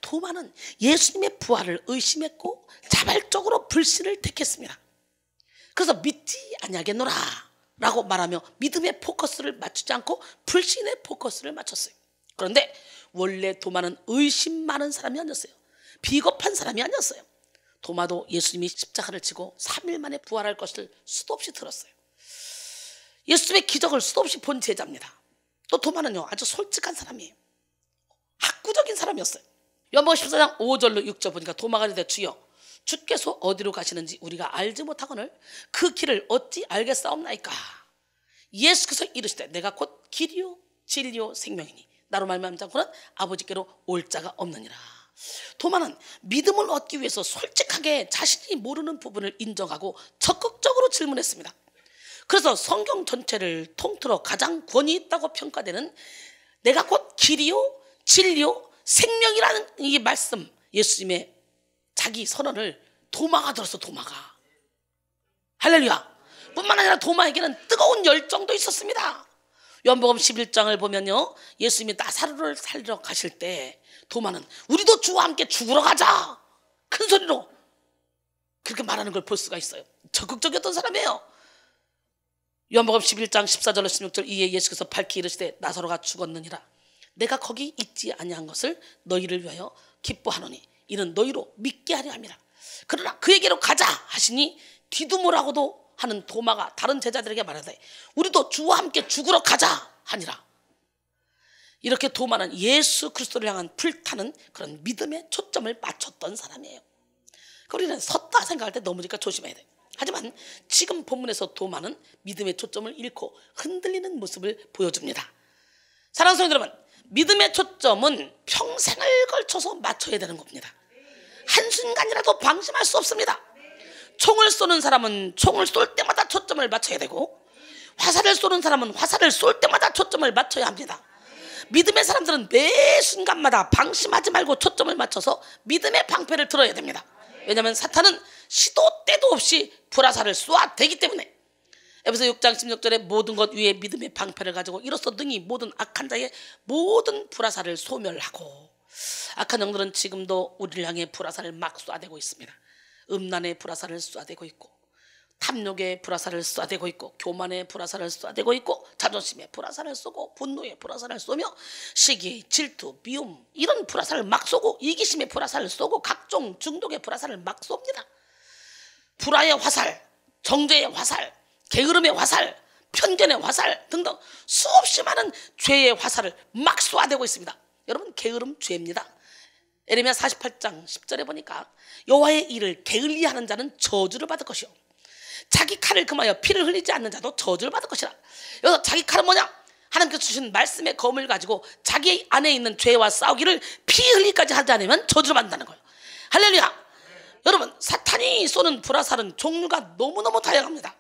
도마는 예수님의 부활을 의심했고 자발적으로 불신을 택했습니다. 그래서 믿지 아니하겠노라 라고 말하며 믿음의 포커스를 맞추지 않고 불신의 포커스를 맞췄어요. 그런데 원래 도마는 의심 많은 사람이 아니었어요. 비겁한 사람이 아니었어요. 도마도 예수님이 십자가를 지고 3일 만에 부활할 것을 수도 없이 들었어요. 예수님의 기적을 수도 없이 본 제자입니다. 또 도마는요 아주 솔직한 사람이에요. 학구적인 사람이었어요. 요한복음 14장 5절로 6절 보니까 도마가 이르되 주여 주께서 어디로 가시는지 우리가 알지 못하거늘 그 길을 어찌 알겠사옵나이까. 예수께서 이르시되 내가 곧 길이요 진리요 생명이니 나로 말미암지 않고는 아버지께로 올 자가 없느니라. 도마는 믿음을 얻기 위해서 솔직하게 자신이 모르는 부분을 인정하고 적극적으로 질문했습니다. 그래서 성경 전체를 통틀어 가장 권위 있다고 평가되는 내가 곧 길이요 진리요 생명이라는 이 말씀, 예수님의 자기 선언을 도마가 들었어. 도마가 할렐루야. 뿐만 아니라 도마에게는 뜨거운 열정도 있었습니다. 요한복음 11장을 보면요 예수님이 나사로를 살리러 가실 때 도마는 우리도 주와 함께 죽으러 가자 큰 소리로 그렇게 말하는 걸 볼 수가 있어요. 적극적이었던 사람이에요. 요한복음 11장 14절로 16절 이에 예수께서 밝히 이르시되 나사로가 죽었느니라. 내가 거기 있지 아니한 것을 너희를 위하여 기뻐하노니 이는 너희로 믿게 하려 함이라. 그러나 그에게로 가자 하시니 디두모라고도 하는 도마가 다른 제자들에게 말하되 우리도 주와 함께 죽으러 가자 하니라. 이렇게 도마는 예수 그리스도를 향한 불타는 그런 믿음의 초점을 맞췄던 사람이에요. 우리는 섰다 생각할 때 넘어지니까 조심해야 돼요. 하지만 지금 본문에서 도마는 믿음의 초점을 잃고 흔들리는 모습을 보여줍니다. 사랑하는 성도 여러분, 믿음의 초점은 평생을 걸쳐서 맞춰야 되는 겁니다. 한순간이라도 방심할 수 없습니다. 총을 쏘는 사람은 총을 쏠 때마다 초점을 맞춰야 되고 화살을 쏘는 사람은 화살을 쏠 때마다 초점을 맞춰야 합니다. 믿음의 사람들은 매 순간마다 방심하지 말고 초점을 맞춰서 믿음의 방패를 들어야 됩니다. 왜냐하면 사탄은 시도 때도 없이 불화살을 쏘아대기 때문에. 에베소 6장 16절에 모든 것 위에 믿음의 방패를 가지고 이로써 능히 모든 악한 자의 모든 불화살을 소멸하고. 악한 영들은 지금도 우리를 향해 불화살을 막 쏘아대고 있습니다. 음란의 불화살을 쏘아대고 있고 탐욕의 불화살을 쏘아대고 있고 교만의 불화살을 쏘아대고 있고 자존심의 불화살을 쏘고 분노의 불화살을 쏘며 시기, 질투, 미움 이런 불화살을 막 쏘고 이기심의 불화살을 쏘고 각종 중독의 불화살을 막 쏩니다. 불화의 화살, 정죄의 화살, 게으름의 화살, 편견의 화살 등등 수없이 많은 죄의 화살을 막 쏘아대고 있습니다. 여러분, 게으름 죄입니다. 에레미야 48장 10절에 보니까 여호와의 일을 게을리하는 자는 저주를 받을 것이요 자기 칼을 금하여 피를 흘리지 않는 자도 저주를 받을 것이라. 여기서 자기 칼은 뭐냐? 하나님께서 주신 말씀의 검을 가지고 자기 안에 있는 죄와 싸우기를 피 흘리까지 하지 않으면 저주를 받는다는 거예요. 할렐루야. 여러분, 사탄이 쏘는 불화살은 종류가 너무너무 다양합니다.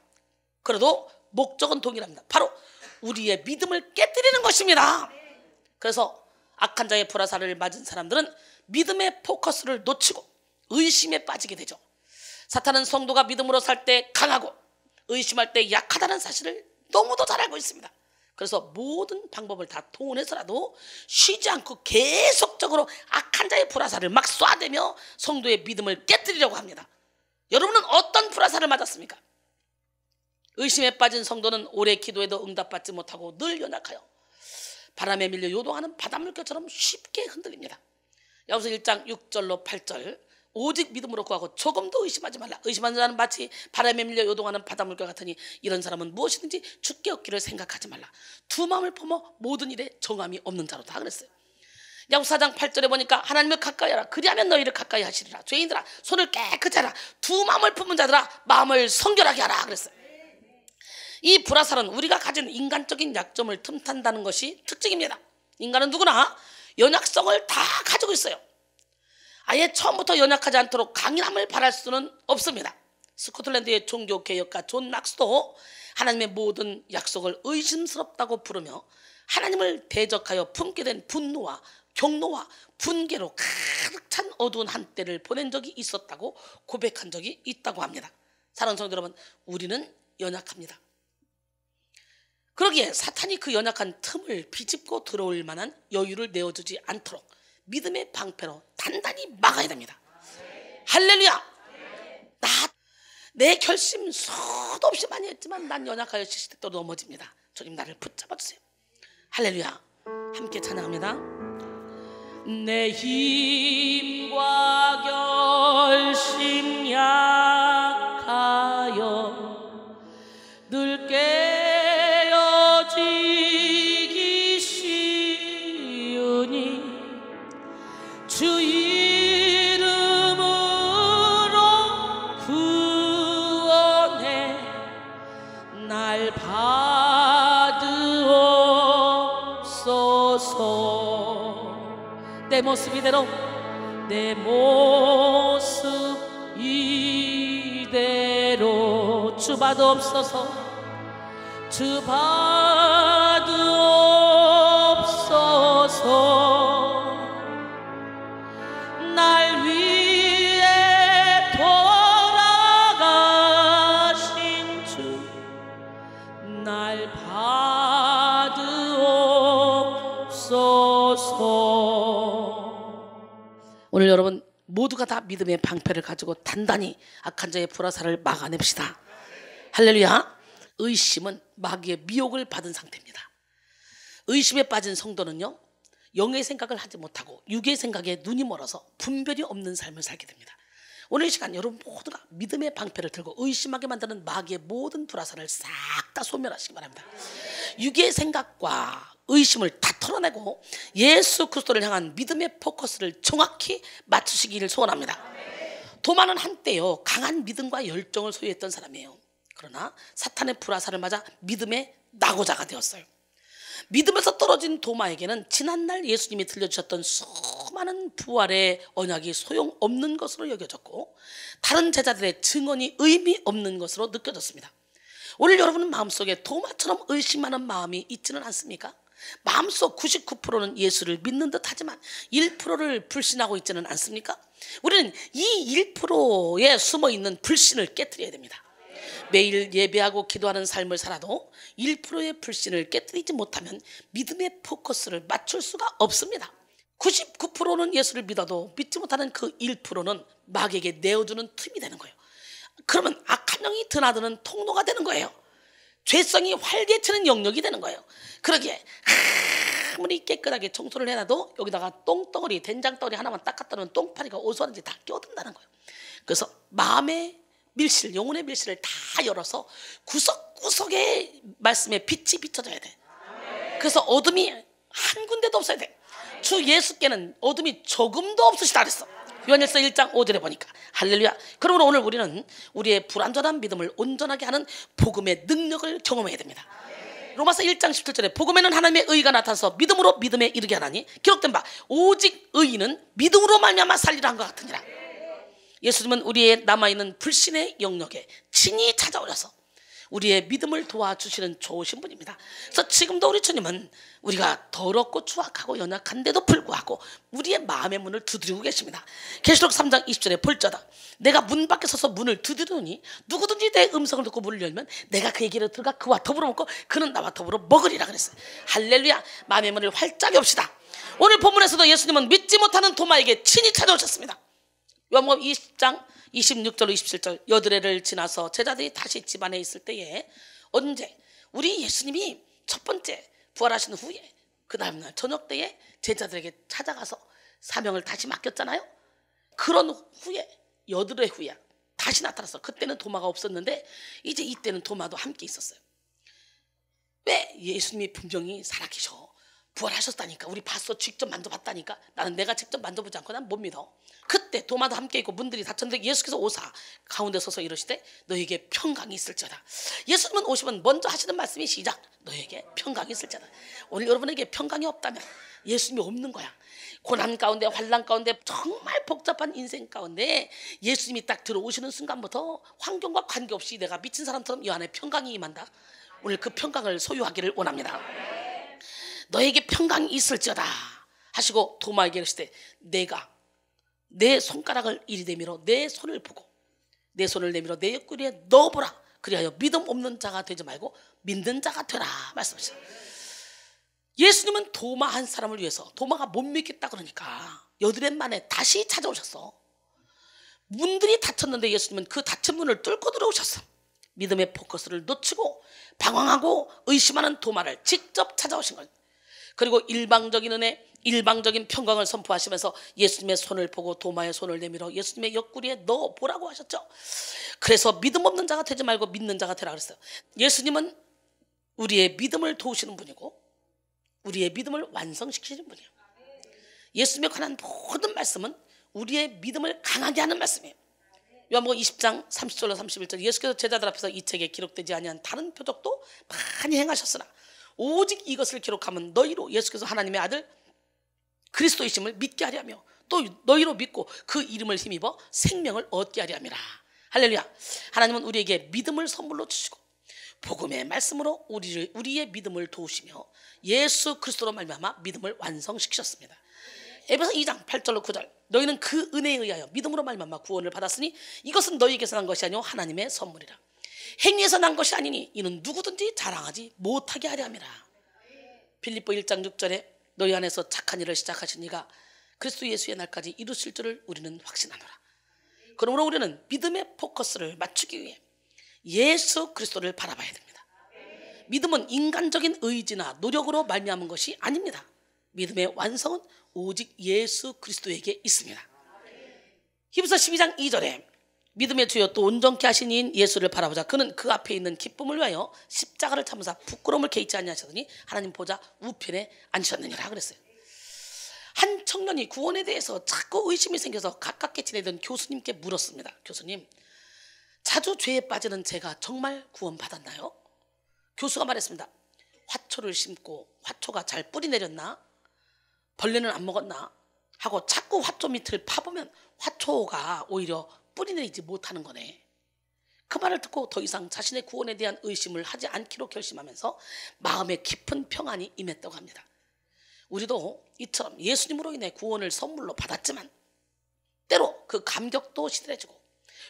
그래도 목적은 동일합니다. 바로 우리의 믿음을 깨뜨리는 것입니다. 그래서 악한 자의 불화살을 맞은 사람들은 믿음의 포커스를 놓치고 의심에 빠지게 되죠. 사탄은 성도가 믿음으로 살 때 강하고 의심할 때 약하다는 사실을 너무도 잘 알고 있습니다. 그래서 모든 방법을 다 동원해서라도 쉬지 않고 계속적으로 악한 자의 불화살을 막 쏴대며 성도의 믿음을 깨뜨리려고 합니다. 여러분은 어떤 불화살을 맞았습니까? 의심에 빠진 성도는 오래 기도해도 응답받지 못하고 늘 연약하여 바람에 밀려 요동하는 바닷물결처럼 쉽게 흔들립니다. 여기서 1장 6절로 8절 오직 믿음으로 구하고 조금도 의심하지 말라. 의심하는 자는 마치 바람에 밀려 요동하는 바닷물결 같으니 이런 사람은 무엇이든지 주께 얻기를 생각하지 말라. 두 마음을 품어 모든 일에 정함이 없는 자로다 그랬어요. 야고보서 4장 8절에 보니까 하나님을 가까이 하라. 그리하면 너희를 가까이 하시리라. 죄인들아 손을 깨끗이 하라. 두 마음을 품은 자들아 마음을 성결하게 하라 그랬어요. 이 불화살은 우리가 가진 인간적인 약점을 틈탄다는 것이 특징입니다. 인간은 누구나 연약성을 다 가지고 있어요. 아예 처음부터 연약하지 않도록 강인함을 바랄 수는 없습니다. 스코틀랜드의 종교개혁가 존 낙스도 하나님의 모든 약속을 의심스럽다고 부르며 하나님을 대적하여 품게 된 분노와 경노와 분개로 가득 찬 어두운 한때를 보낸 적이 있었다고 고백한 적이 있다고 합니다. 사랑하는 성도 여러분, 우리는 연약합니다. 그러기에 사탄이 그 연약한 틈을 비집고 들어올 만한 여유를 내어주지 않도록 믿음의 방패로 단단히 막아야 됩니다. 할렐루야! 내 결심 수도 없이 많이 했지만 난 연약하여 시시때때로 넘어집니다. 주님 나를 붙잡아 주세요. 할렐루야! 함께 찬양합니다. 내 힘과 결심 약하여 늘 깨어지기 쉬우니 주 이름으로 구원해 날 받으옵소서. 내 모습 이대로 내 모습 이대로 주 받으옵소서. 주 받으옵소서. 날 위해 돌아가신 주 날 받으옵소서. 오늘 여러분 모두가 다 믿음의 방패를 가지고 단단히 악한 자의 불화살을 막아냅시다. 할렐루야. 의심은 마귀의 미혹을 받은 상태입니다. 의심에 빠진 성도는요, 영의 생각을 하지 못하고 육의 생각에 눈이 멀어서 분별이 없는 삶을 살게 됩니다. 오늘 이 시간 여러분 모두가 믿음의 방패를 들고 의심하게 만드는 마귀의 모든 불화살을 싹 다 소멸하시기 바랍니다. 육의 생각과 의심을 다 털어내고 예수 그리스도를 향한 믿음의 포커스를 정확히 맞추시기를 소원합니다. 도마는 한때요 강한 믿음과 열정을 소유했던 사람이에요. 그러나 사탄의 불화살을 맞아 믿음의 낙오자가 되었어요. 믿음에서 떨어진 도마에게는 지난날 예수님이 들려주셨던 수많은 부활의 언약이 소용없는 것으로 여겨졌고 다른 제자들의 증언이 의미 없는 것으로 느껴졌습니다. 오늘 여러분은 마음속에 도마처럼 의심하는 마음이 있지는 않습니까? 마음속 99%는 예수를 믿는 듯 하지만 1%를 불신하고 있지는 않습니까? 우리는 이 1%에 숨어있는 불신을 깨트려야 됩니다. 매일 예배하고 기도하는 삶을 살아도 1%의 불신을 깨트리지 못하면 믿음의 포커스를 맞출 수가 없습니다. 99%는 예수를 믿어도 믿지 못하는 그 1%는 마귀에게 내어주는 틈이 되는 거예요. 그러면 악한 영이 드나드는 통로가 되는 거예요. 죄성이 활개치는 영역이 되는 거예요. 그러기에 아무리 깨끗하게 청소를 해놔도 여기다가 똥덩어리, 된장덩어리 하나만 딱 갖다 놓은 똥파리가 어디서든지 다 끼어든다는 거예요. 그래서 마음의 밀실, 영혼의 밀실을 다 열어서 구석구석에 말씀의 빛이 비춰져야 돼. 그래서 어둠이 한 군데도 없어야 돼. 주 예수께는 어둠이 조금도 없으시다 그랬어. 요한일서 1장 5절에 보니까. 할렐루야. 그러므로 오늘 우리는 우리의 불완전한 믿음을 온전하게 하는 복음의 능력을 경험해야 됩니다. 로마서 1장 17절에 복음에는 하나님의 의가 나타나서 믿음으로 믿음에 이르게 하나니 기록된 바 오직 의인은 믿음으로 말미암아 살리라 한 것 같으니라. 예수님은 우리의 남아있는 불신의 영역에 친히 찾아오셔서 우리의 믿음을 도와주시는 좋으신 분입니다. 그래서 지금도 우리 주님은 우리가 더럽고 추악하고 연약한데도 불구하고 우리의 마음의 문을 두드리고 계십니다. 계시록 3장 20절에 볼자다 내가 문 밖에 서서 문을 두드리니 누구든지 내 음성을 듣고 문을 열면 내가 그에게로 들어가 그와 더불어 먹고 그는 나와 더불어 먹으리라 그랬어요. 할렐루야. 마음의 문을 활짝 엽시다. 오늘 본문에서도 예수님은 믿지 못하는 도마에게 친히 찾아오셨습니다. 요한복음 20장 26절로 27절 여드레를 지나서 제자들이 다시 집안에 있을 때에 언제 우리 예수님이 첫 번째 부활하신 후에 그 다음날 저녁 때에 제자들에게 찾아가서 사명을 다시 맡겼잖아요. 그런 후에 여드레 후에 다시 나타났어. 그때는 도마가 없었는데 이제 이때는 도마도 함께 있었어요. 왜? 예수님이 분명히 살아계셔. 부활하셨다니까. 우리 봤어. 직접 만져봤다니까. 나는 내가 직접 만져보지 않고 난 못 믿어. 그때 도마도 함께 있고 문들이 닫혔는데 예수께서 오사 가운데 서서 이러시되 너에게 평강이 있을지어다. 예수님은 오시면 먼저 하시는 말씀이 시작. 너에게 평강이 있을지어다. 오늘 여러분에게 평강이 없다면 예수님이 없는 거야. 고난 가운데, 환난 가운데, 정말 복잡한 인생 가운데 예수님이 딱 들어오시는 순간부터 환경과 관계없이 내가 미친 사람처럼 이 안에 평강이 임한다. 오늘 그 평강을 소유하기를 원합니다. 너에게 평강이 있을지어다 하시고 도마에게 이르시되 내가 내 손가락을 이리 내밀어 내 손을 보고 내 손을 내밀어 내 옆구리에 넣어보라. 그리하여 믿음 없는 자가 되지 말고 믿는 자가 되라 말씀하셨어요. 예수님은 도마 한 사람을 위해서, 도마가 못 믿겠다 그러니까 여드렛 만에 다시 찾아오셨어. 문들이 닫혔는데 예수님은 그 닫힌 문을 뚫고 들어오셨어. 믿음의 포커스를 놓치고 방황하고 의심하는 도마를 직접 찾아오신 거예요. 그리고 일방적인 은혜, 일방적인 평강을 선포하시면서 예수님의 손을 보고 도마의 손을 내밀어 예수님의 옆구리에 넣어보라고 하셨죠. 그래서 믿음 없는 자가 되지 말고 믿는 자가 되라 그랬어요. 예수님은 우리의 믿음을 도우시는 분이고 우리의 믿음을 완성시키는 분이에요. 예수님에 관한 모든 말씀은 우리의 믿음을 강하게 하는 말씀이에요. 요한복음 20장 30절로 31절 예수께서 제자들 앞에서 이 책에 기록되지 아니한 다른 표적도 많이 행하셨으나 오직 이것을 기록하면 너희로 예수께서 하나님의 아들 그리스도이심을 믿게 하려며 또 너희로 믿고 그 이름을 힘입어 생명을 얻게 하려 함이라. 할렐루야. 하나님은 우리에게 믿음을 선물로 주시고 복음의 말씀으로 우리의 믿음을 도우시며 예수 그리스도로 말미암아 믿음을 완성시키셨습니다. 에베소 2장 8절로 9절 너희는 그 은혜에 의하여 믿음으로 말미암아 구원을 받았으니 이것은 너희에게서 난 것이 아니오 하나님의 선물이라. 행위에서 난 것이 아니니 이는 누구든지 자랑하지 못하게 하려 함이라. 빌립보 1장 6절에 너희 안에서 착한 일을 시작하신 이가 그리스도 예수의 날까지 이루실 줄을 우리는 확신하노라. 그러므로 우리는 믿음의 포커스를 맞추기 위해 예수 그리스도를 바라봐야 됩니다. 믿음은 인간적인 의지나 노력으로 말미암은 것이 아닙니다. 믿음의 완성은 오직 예수 그리스도에게 있습니다. 히브리서 12장 2절에 믿음의 주여 또 온전케 하신 이인 예수를 바라보자. 그는 그 앞에 있는 기쁨을 위하여 십자가를 참으사 부끄러움을 개의치 아니하시더니 하나님 보좌 우편에 앉으셨느니라 그랬어요. 한 청년이 구원에 대해서 자꾸 의심이 생겨서 가깝게 지내던 교수님께 물었습니다. 교수님, 자주 죄에 빠지는 제가 정말 구원받았나요? 교수가 말했습니다. 화초를 심고 화초가 잘 뿌리 내렸나? 벌레는 안 먹었나? 하고 자꾸 화초 밑을 파보면 화초가 오히려 뿌리 내리지 못하는 거네. 그 말을 듣고 더 이상 자신의 구원에 대한 의심을 하지 않기로 결심하면서 마음에 깊은 평안이 임했다고 합니다. 우리도 이처럼 예수님으로 인해 구원을 선물로 받았지만 때로 그 감격도 시들해지고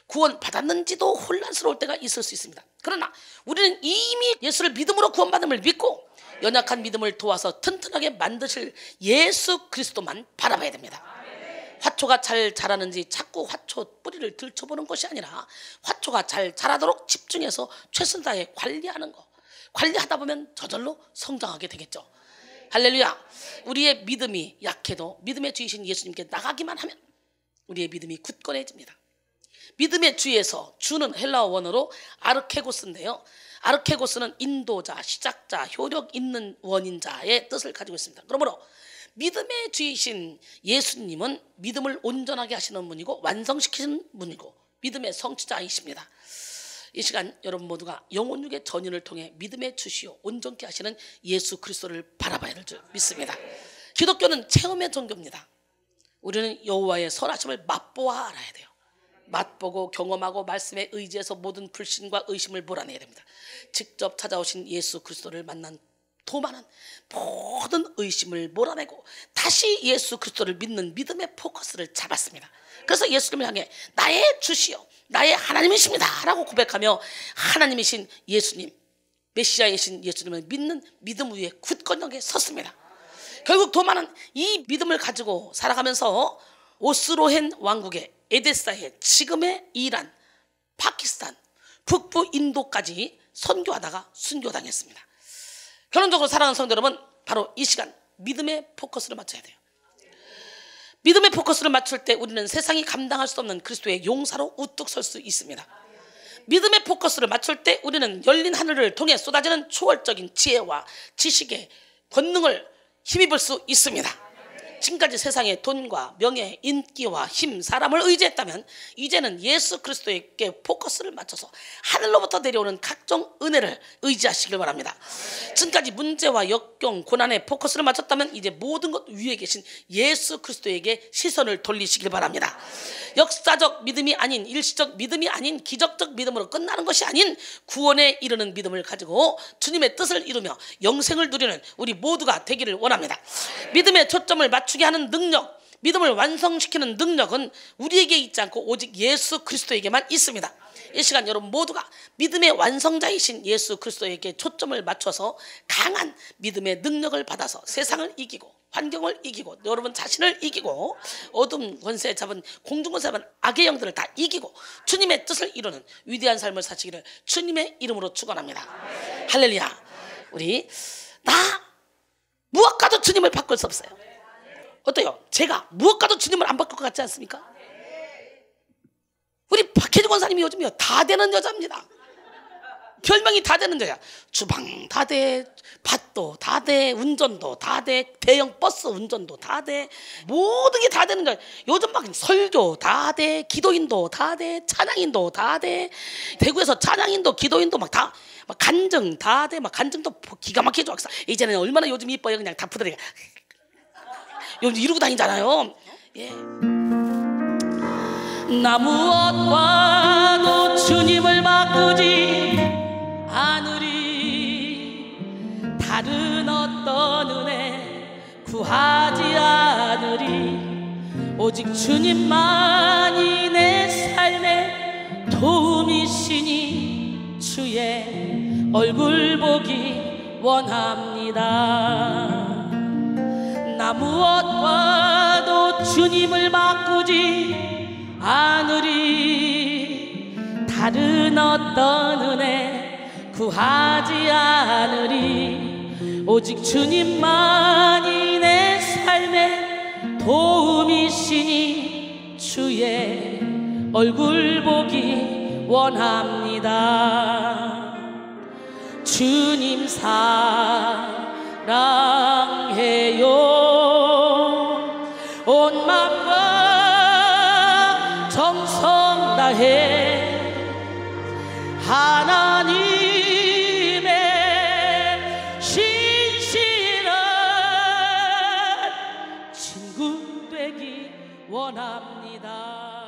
구원 받았는지도 혼란스러울 때가 있을 수 있습니다. 그러나 우리는 이미 예수를 믿음으로 구원받음을 믿고 연약한 믿음을 도와서 튼튼하게 만드실 예수 그리스도만 바라봐야 됩니다. 화초가 잘 자라는지 자꾸 화초 뿌리를 들춰보는 것이 아니라 화초가 잘 자라도록 집중해서 최선 다해 관리하는 거. 관리하다 보면 저절로 성장하게 되겠죠. 할렐루야. 우리의 믿음이 약해도 믿음의 주이신 예수님께 나가기만 하면 우리의 믿음이 굳건해집니다. 믿음의 주에서 주는 헬라어 원어로 아르케고스인데요. 아르케고스는 인도자, 시작자, 효력 있는 원인자의 뜻을 가지고 있습니다. 그러므로 믿음의 주이신 예수님은 믿음을 온전하게 하시는 분이고 완성시키는 분이고 믿음의 성취자이십니다. 이 시간 여러분 모두가 영혼육의 전인을 통해 믿음의 주시오 온전케 하시는 예수 그리스도를 바라봐야 할 줄 믿습니다. 기독교는 체험의 종교입니다. 우리는 여호와의 선하심을 맛보아 알아야 돼요. 맛보고 경험하고 말씀에 의지해서 모든 불신과 의심을 몰아내야 됩니다. 직접 찾아오신 예수 그리스도를 만난 도마는 모든 의심을 몰아내고 다시 예수 그리스도를 믿는 믿음의 포커스를 잡았습니다. 그래서 예수님을 향해 나의 주시오 나의 하나님이십니다 라고 고백하며 하나님이신 예수님, 메시아이신 예수님을 믿는 믿음 위에 굳건하게 섰습니다. 결국 도마는 이 믿음을 가지고 살아가면서 오스로헨 왕국의 에데사의 지금의 이란, 파키스탄, 북부 인도까지 선교하다가 순교당했습니다. 결론적으로 사랑하는 성도 여러분, 바로 이 시간 믿음의 포커스를 맞춰야 돼요. 믿음의 포커스를 맞출 때 우리는 세상이 감당할 수 없는 그리스도의 용사로 우뚝 설 수 있습니다. 믿음의 포커스를 맞출 때 우리는 열린 하늘을 통해 쏟아지는 초월적인 지혜와 지식의 권능을 힘입을 수 있습니다. 지금까지 세상의 돈과 명예, 인기와 힘, 사람을 의지했다면 이제는 예수 그리스도에게 포커스를 맞춰서 하늘로부터 내려오는 각종 은혜를 의지하시길 바랍니다. 지금까지 문제와 역경, 고난에 포커스를 맞췄다면 이제 모든 것 위에 계신 예수 그리스도에게 시선을 돌리시길 바랍니다. 역사적 믿음이 아닌, 일시적 믿음이 아닌, 기적적 믿음으로 끝나는 것이 아닌 구원에 이르는 믿음을 가지고 주님의 뜻을 이루며 영생을 누리는 우리 모두가 되기를 원합니다. 믿음의 초점을 맞추게 하는 능력, 믿음을 완성시키는 능력은 우리에게 있지 않고 오직 예수 그리스도에게만 있습니다. 이 시간 여러분 모두가 믿음의 완성자이신 예수 그리스도에게 초점을 맞춰서 강한 믿음의 능력을 받아서 세상을 이기고 환경을 이기고 여러분 자신을 이기고 어둠 권세 잡은 공중 권세 잡은 악의 영들을 다 이기고 주님의 뜻을 이루는 위대한 삶을 사시기를 주님의 이름으로 축원합니다. 할렐루야. 우리 나 무엇과도 주님을 바꿀 수 없어요. 어때요? 제가 무엇과도 주님을 안 바꿀 것 같지 않습니까? 우리 박혜주 권사님이 요즘이요 다 되는 여자입니다. 별명이 다 되는 여자. 주방 다 돼, 밭도 다 돼, 운전도 다 돼, 대형 버스 운전도 다 돼, 모든 게 다 되는 여자. 요즘 막 설교 다 돼, 기도인도 다 돼, 찬양인도 다 돼, 대구에서 찬양인도 기도인도 막 다, 막 간증 다 돼, 막 간증도 기가 막히게 좋아. 이제는 얼마나 요즘 이뻐요. 그냥 다 푸드레. 요즘 이러고 다니잖아요. 예. 나 무엇과도 주님을 바꾸지 않으리. 다른 어떤 은혜 구하지 않으리. 오직 주님만이 내 삶의 도움이시니 주의 얼굴 보기 원합니다. 나 무엇과도 주님을 바꾸지 않으리. 다른 어떤 은혜 구하지 않으리. 오직 주님만이 내 삶의 도움이시니 주의 얼굴 보기 원합니다. 주님 사랑해요. 온 맘과 정성 다해 하나님의 신실한 친구 되기 원합니다.